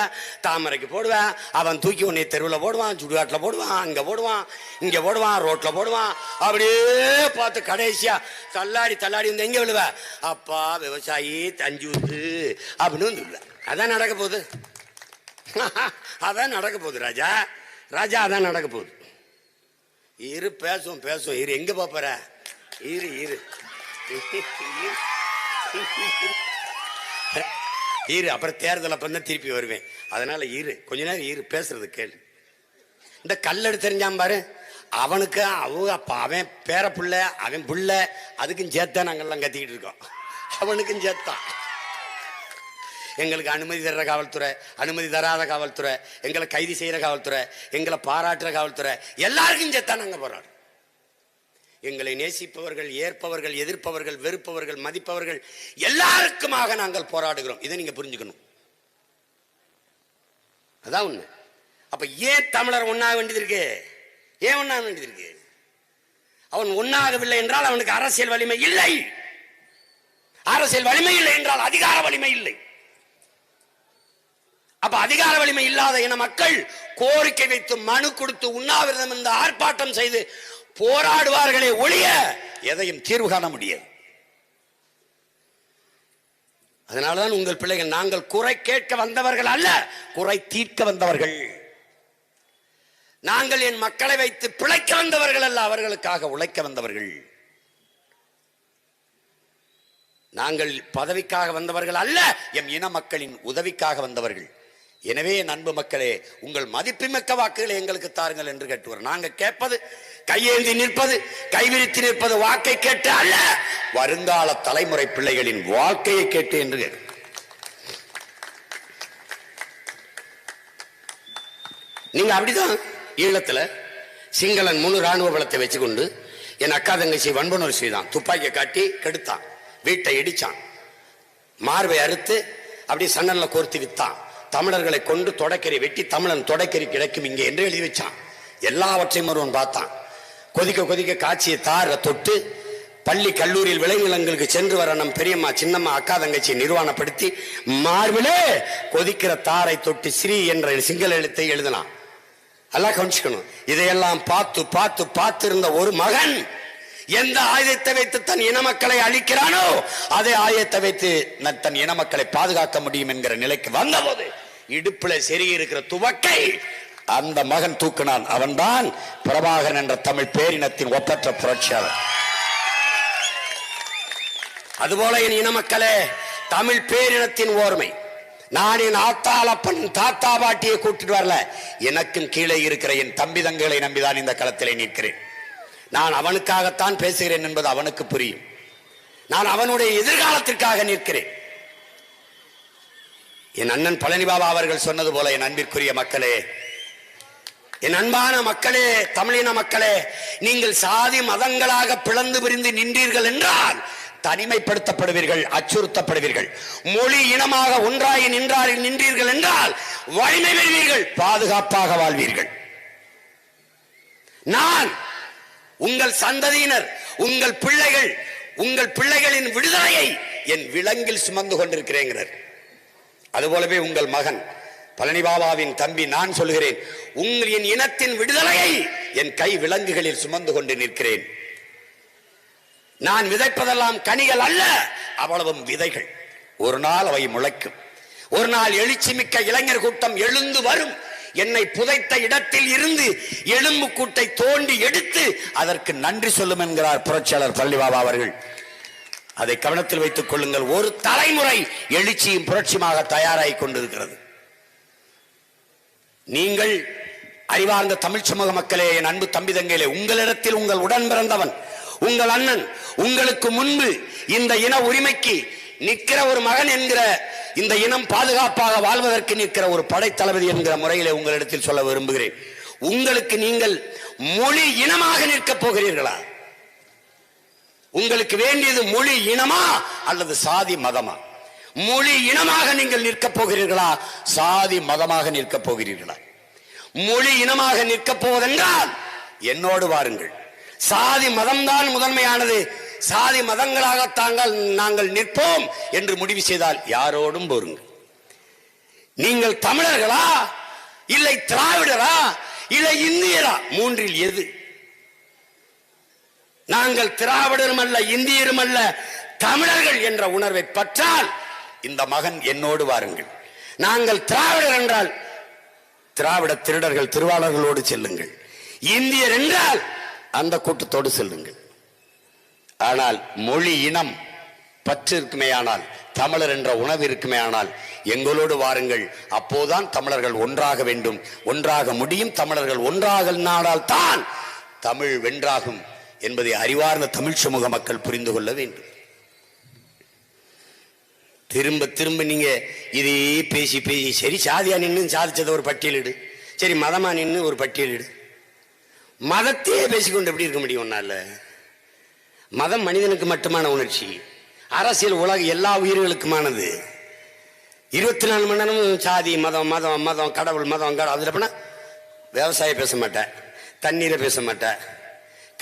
தாமரைக்கு போடுவ. அவன் தூக்கி உன்னை தெருவில் போடுவான், சுடுகாட்டில் போடுவான், அங்கே போடுவான், இங்கே போடுவான், ரோட்டில் போடுவான். அப்படியே பார்த்து கடைசியா தள்ளாடி வந்து எங்கே விழுவ? அப்பா விவசாயி தஞ்சு ஊத்து அப்படின்னு வந்து விழுவ. அதான் நடக்க போகுது. அதான் நடக்க போகுது ராஜா. அதான் நடக்க போகுது. இரு பேசுவோம் இரு. எங்க போற? இரு அப்புறம் தேர்தல் அப்ப தான் திருப்பி வருவேன். அதனால கொஞ்ச நேரம் பேசுறது கேளு. இந்த கல்லெடு தெரிஞ்சான் பாரு, அவனுக்கு அவன் பேர புள்ள, அவன் புள்ள, அதுக்கும் சேர்த்தான் நாங்கெல்லாம் கத்திக்கிட்டு இருக்கோம். அவனுக்கும் சேர்த்தான். எங்களுக்கு அனுமதி தர்ற காவல்துறை, அனுமதி தராத காவல்துறை, எங்களை கைது செய்யற காவல்துறை, எங்களை பாராட்டுற காவல்துறை, எல்லாருக்கும் சேர்த்தான் நாங்க போராடுறோம். எங்களை நேசிப்பவர்கள், ஏற்பவர்கள், எதிர்ப்பவர்கள், வெறுப்பவர்கள், மதிப்பவர்கள் எல்லாருக்குமாக நாங்கள் போராடுகிறோம். இதை நீங்க புரிஞ்சுக்கணும். அதான் உண்மை. அப்ப ஏன் தமிழர் ஒன்னாக வேண்டியது இருக்கு? ஏன் ஒன்னாக வேண்டியது இருக்கு? அவன் ஒன்னாகவில்லை என்றால் அவனுக்கு அரசியல் வலிமை இல்லை. அரசியல் வலிமை இல்லை என்றால் அதிகார வலிமை இல்லை. அப்ப அதிகார வலிமை இல்லாத இன மக்கள் கோரிக்கை வைத்து மனு கொடுத்து உண்ணாவிரதம் இருந்து ஆர்ப்பாட்டம் செய்து போராடுவார்களே ஒழிய எதையும் தீர்வு காண முடியாது. அதனால்தான் உங்கள் பிள்ளைகள், நாங்கள் குறை கேட்க வந்தவர்கள் அல்ல, குறை தீர்க்க வந்தவர்கள். நாங்கள் என் மக்களை வைத்து பிழைக்க வந்தவர்கள் அல்ல, அவர்களுக்காக உழைக்க வந்தவர்கள். நாங்கள் பதவிக்காக வந்தவர்கள் அல்ல, எம் இன மக்களின் உதவிக்காக வந்தவர்கள். எனவே அன்பு மக்களே, உங்கள் மதிப்புமிக்க வாக்குகளை எங்களுக்கு தாருங்கள் என்று கேட்டுவார். நாங்க கேட்பது கையேந்தி நிற்பது, கைவிரித்து நிற்பது வாக்கை கேட்டு அல்ல, வருங்கால தலைமுறை பிள்ளைகளின் வாழ்க்கையை கேட்டு என்று. நீங்க அப்படிதான் ஈழத்துல சிங்களன் முழு ராணுவ பலத்தை வச்சுக்கொண்டு என் அக்கா தங்கச்சி வன்புணர்வு செய்தான். துப்பாக்கியை காட்டி கெடுத்தான், வீட்டை இடிச்சான், மார்பை அறுத்து அப்படி சன்னல்ல கோர்த்து வித்தான். தமிழர்களை கொண்டு தொடக்கறி வெட்டி தமிழன் தொடக்கறி கிடைக்கும் இங்கே என்று எழுதி வச்சான். எல்லாவற்றையும் ஒருவன் பார்த்தான். கொதிக்க கொதிக்க காய்ச்சிய தாரை தொட்டு பள்ளி கல்லூரியில் விளைநிலங்களுக்கு சென்று வர நம் பெரியம்மா சின்னம்மா அக்கா தங்கச்சியை நிர்வாணப்படுத்தி மார்பிலே கொதிக்கிற தாரை தொட்டு ஸ்ரீ என்ற சிங்கள எழுத்தை எழுதினான். எல்லாம் கவனிச்சுக்கணும். இதையெல்லாம் பார்த்து பார்த்து பார்த்து இருந்த ஒரு மகன் எந்த ஆயுதத்தை வைத்து தன் இன மக்களை அழிக்கிறானோ அதே ஆயுதத்தை வைத்து தன் இன மக்களை பாதுகாக்க முடியும் என்கிற நிலைக்கு வந்தபோது இடுப்புல செருகி இருக்கிற துவக்கை அந்த மகன் தூக்கினான். அவன்தான் பிரபாகரன் என்ற தமிழ் பேரினத்தின் ஒப்பற்ற புரட்சியாளர். அதுபோல என் இன மக்களே, தமிழ் பேரினத்தின் ஓர்மை. நான் என் ஆத்தாளப்பன் தாத்தா பாட்டியை கூட்டிட்டு வரல, எனக்கும் கீழே இருக்கிற என் தம்பி தங்களை நம்பிதான் இந்த களத்திலே நிற்கிறேன். நான் அவனுக்காகத்தான் பேசுகிறேன் என்பது அவனுக்கு புரியும். நான் அவனுடைய எதிர்காலத்திற்காக நிற்கிறேன். என் அண்ணன் பழனி பாபா அவர்கள் சொன்னது போல, என் அன்பிற்குரிய மக்களே, என் அன்பான மக்களே, தமிழின மக்களே, நீங்கள் சாதி மதங்களாக பிளந்து பிரிந்து நின்றீர்கள் என்றால் தனிமைப்படுத்தப்படுவீர்கள், அச்சுறுத்தப்படுவீர்கள். மொழி இனமாக ஒன்றாகி நின்றீர்கள் என்றால் வலிமை பெறுவீர்கள், பாதுகாப்பாக வாழ்வீர்கள். நான் உங்கள் சந்ததியினர், உங்கள் பிள்ளைகள், உங்கள் பிள்ளைகளின் விடுதலையை என் விலங்கில் சுமந்து கொண்டிருக்கிறேங்கிறார். அதுபோலவே உங்கள் மகன் பழனி பாபாவின் தம்பி நான் சொல்கிறேன், உங்களின் இனத்தின் விடுதலையை என் கை விலங்குகளில் சுமந்து கொண்டு நிற்கிறேன். நான் விதைப்பதெல்லாம் கனிகள் அல்ல, அவ்வளவும் விதைகள். ஒரு நாள் அவை முளைக்கும். ஒரு நாள் எழுச்சி மிக்க இளைஞர் கூட்டம் எழுந்து வரும். என்னை புதைத்த இடத்தில் இருந்து எலும்பு கூட்டை தோண்டி எடுத்து அதற்கு நன்றி சொல்லும் என்கிறார் புரட்சியாளர் பழனி பாபா அவர்கள். அதை கவனத்தில் வைத்துக் கொள்ளுங்கள். ஒரு தலைமுறை எழுச்சியும் புரட்சியுமாக தயாராகி கொண்டிருக்கிறது. நீங்கள் அறிவார்ந்த தமிழ் சமூக மக்களே, என் அன்பு தம்பி தங்கையிலே, உங்களிடத்தில் உங்கள் உடன் பிறந்தவன், உங்கள் அண்ணன், உங்களுக்கு முன்பு இந்த இன உரிமைக்கு நிற்கிற ஒரு மகன் என்கிற, இந்த இனம் பாதுகாப்பாக வாழ்வதற்கு நிற்கிற ஒரு படை தளபதி என்கிற முறையிலே உங்களிடத்தில் சொல்ல விரும்புகிறேன். உங்களுக்கு நீங்கள் மொழி இனமாக நிற்கப் போகிறீர்களா? உங்களுக்கு வேண்டியது மொழி இனமா அல்லது சாதி மதமா? மொழி இனமாக நீங்கள் நிற்கப் போகிறீர்களா, சாதி மதமாக நிற்கப் போகிறீர்களா? மொழி இனமாக நிற்கப் போவதென்றால் என்னோடு வாருங்கள். சாதி மதம்தான் முதன்மையானது, சாதி மதங்களாக நாங்கள் நிற்போம் என்று முடிவு செய்தால் யாரோடும் போருங்கள். நீங்கள் தமிழர்களா, இல்லை திராவிடரா, இல்லை இந்தியரா? மூன்றில் எது? நாங்கள் திராவிடரும் அல்ல, இந்தியரும் அல்ல, தமிழர்கள் என்ற உணர்வை பற்றால் இந்த மகன் என்னோடு வாருங்கள். நாங்கள் திராவிடர் என்றால் திராவிட திருடர்கள் திருவாளர்களோடு செல்லுங்கள். இந்தியர் என்றால் அந்த கூட்டத்தோடு செல்லுங்கள். ஆனால் மொழி இனம் பற்று இருக்குமே ஆனால், தமிழர் என்ற உணவு இருக்குமே ஆனால் எங்களோடு வாருங்கள். அப்போதான் தமிழர்கள் ஒன்றாக வேண்டும், ஒன்றாக முடியும். தமிழர்கள் ஒன்றாக நாடால் தான் தமிழ் வென்றாகும் என்பதை அறிவார்ந்த தமிழ் சமூக மக்கள் புரிந்து கொள்ள வேண்டும். திரும்ப திரும்ப நீங்க இதே பேசி பேசி, சரி சாதியா நின்று சாதிச்சதை ஒரு பட்டியலிடு, சரி மதமா நின்று ஒரு பட்டியலிடு. மதத்தையே பேசிக்கொண்டு எப்படி இருக்க முடியும்? ஒன்னால மதம் மனிதனுக்கு மட்டுமான உணர்ச்சி, அரசியல் உலக எல்லா உயிர்களுக்குமானது. 24 மணி நேரமும் சாதி மதம் மதம் மதம் கடவுள் மதம் கடவுள். அதுல போனா விவசாயம் பேச மாட்டேன், தண்ணீரை பேச மாட்டேன்,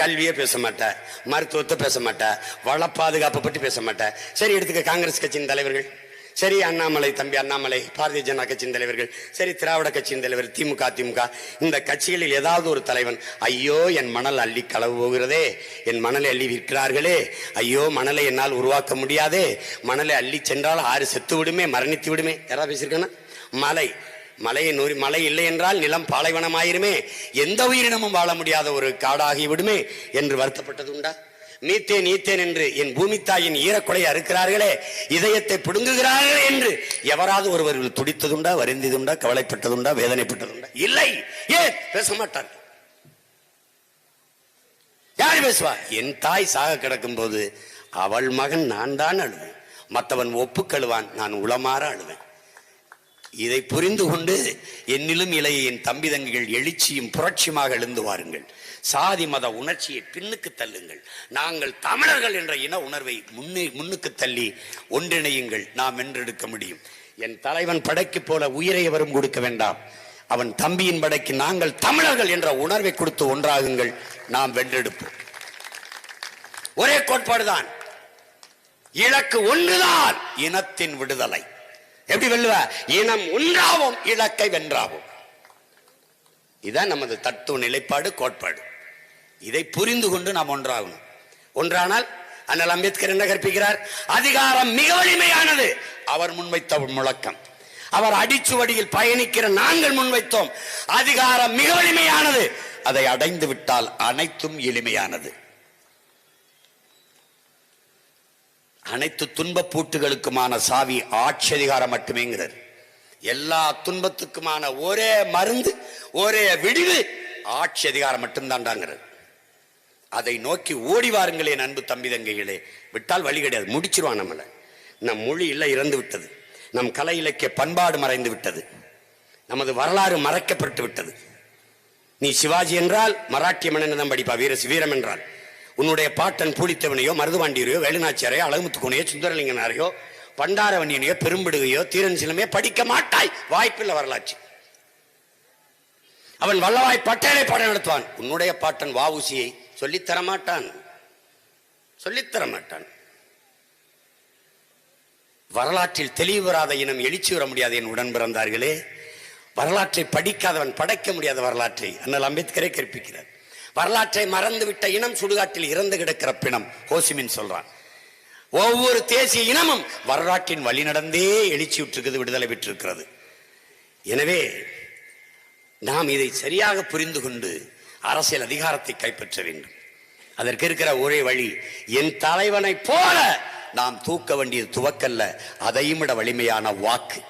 கல்வியை பேச மாட்டேன், மருத்துவத்தை பேச மாட்டேன், வள பாதுகாப்பை பற்றி பேச மாட்டேன். சரி எடுத்துக்க காங்கிரஸ் கட்சியின் தலைவர்கள், சரி அண்ணாமலை தம்பி அண்ணாமலை, பாரதிய ஜனதா கட்சியின் தலைவர்கள், சரி திராவிட கட்சியின் தலைவர், திமுக, இந்த கட்சிகளில் ஏதாவது ஒரு தலைவன், ஐயோ என் மணல் அள்ளி களவு போகிறதே, என் மணலை அள்ளி விற்கிறார்களே, ஐயோ மணலை என்னால் உருவாக்க முடியாதே, மணலை அள்ளி சென்றால் ஆறு செத்து விடுமே, மரணித்து விடுமே. யாராவது பேசியிருக்கானா? மழை இல்லை என்றால் நிலம் பாலைவனமாயிருமே, எந்த உயிரினமும் வாழ முடியாத ஒரு காடாகி விடுமே என்று வருத்தப்பட்டது உண்டா? நீத்தேன் நீத்தேன் என்று என் பூமி தாயின் ஈரக்கொலை அறுக்கிறார்களே, இதயத்தை பிடுங்குகிறார்களே என்று எவராது ஒருவர்கள் துடித்ததுண்டா, வருந்ததுண்டா, கவலைப்பட்டதுண்டா, வேதனைப்பட்டதுண்டா? இல்லை. ஏன் பேச மாட்டார்? யார் பேசுவா? என் தாய் சாக கிடக்கும் போது அவள் மகன் நான் தான் அழுவேன், மற்றவன் ஒப்புக்கழுவான், நான் உளமாற அழுவேன். இதை புரிந்து கொண்டு என்னிலும் இளைய என் தம்பி தங்கிகள் எழுச்சியும் புரட்சியுமாக எழுந்து வாருங்கள். சாதி மத உணர்ச்சியை பின்னுக்கு தள்ளுங்கள். நாங்கள் தமிழர்கள் என்ற இன உணர்வை முன்னுக்கு தள்ளி ஒன்றிணையுங்கள். நாம் வென்றெடுக்க முடியும். என் தலைவன் படைக்கு போல உயிரை எவரும் கொடுக்க வேண்டாம். அவன் தம்பியின் படைக்கு நாங்கள் தமிழர்கள் என்ற உணர்வை கொடுத்து ஒன்றாகுங்கள். நாம் வென்றெடுப்போம். ஒரே கோட்பாடுதான், இலக்கு ஒன்றுதான், இனத்தின் விடுதலை. எப்படி வெல்லுவ? இனம் ஒன்றாவும் இலக்கை வென்றாவும். இதுதான் நமது தத்துவ நிலைப்பாடு, கோட்பாடு. இதை புரிந்து கொண்டு நாம் ஒன்றாகணும். ஒன்றானால் அண்ணல் அம்பேத்கர் என்ன கற்பிக்கிறார்? அதிகாரம் மிக வலிமையானது. அவர் முன்வைத்த முழக்கம். அவர் அடிச்சுவடியில் பயணிக்கிற நாங்கள் முன்வைத்தோம். அதிகாரம் மிக வலிமையானது, அதை அடைந்து விட்டால் அனைத்தும் எளிமையானது. அனைத்து துன்ப பூட்டுகளுக்குமான சாவி ஆட்சி அதிகாரம் மட்டுமேங்கிறது. எல்லா துன்பத்துக்குமான ஒரே மருந்து, ஒரே விடிவு ஆட்சி அதிகாரம் மட்டும்தான்டாங்கிறது. அதை நோக்கி ஓடி வாருங்களே அன்பு தம்பி தங்கைகளே. விட்டால் வழி கிடையாது, முடிச்சிருவான் நம்மளை. நம் மொழி இல்லை, இறந்து விட்டது. நம் கலை இலக்கிய பண்பாடு மறைந்து விட்டது. நமது வரலாறு மறைக்கப்பட்டு விட்டது. நீ சிவாஜி என்றால் மராட்டிய மன்னன் தான் படிப்பா. வீரம் என்றால் உன்னுடைய பாட்டன் பூலித்தேவனையோ மருதுபாண்டியரையோ வேலுநாச்சியாரையோ அழகுமுத்துக்கோனையோ சுந்தரலிங்கனாரையோ பண்டாரவண்ணியனையோ பெரும்பிடுகையோ தீரன் சிலமையோ படிக்க மாட்டாய். வாய்ப்பில்லை வரலாற்று. அவன் வல்லவாய் பட்டேலை பாடம் நடத்துவான். உன்னுடைய பாட்டன் வஉசியை சொல்லித்தரமாட்டான். வரலாற்றில் தெளிவு வராத இனம் எழுச்சி வர முடியாது. என் உடன் பிறந்தார்களே, வரலாற்றை படிக்காதவன் படைக்க முடியாத வரலாற்றை அண்ணல் அம்பேத்கரை கற்பிக்கிறார். வரலாற்றை மறந்துவிட்ட இனம் சுடுகாட்டில் இறந்து கிடக்கிற பிணம். ஹோசிமின் சொல்றான், ஒவ்வொரு தேசிய இனமும் வரலாற்றின் வழி நடந்தே எழுச்சி விட்டிருக்கிறது, விடுதலை பெற்றிருக்கிறது. எனவே நாம் இதை சரியாக புரிந்து கொண்டு அரசியல் அதிகாரத்தை கைப்பற்ற வேண்டும். அதற்கு இருக்கிற ஒரே வழி, என் தலைவனை போல நாம் தூக்க வேண்டியது துவக்கல்ல, அதையும் விட வலிமையான வாக்கு.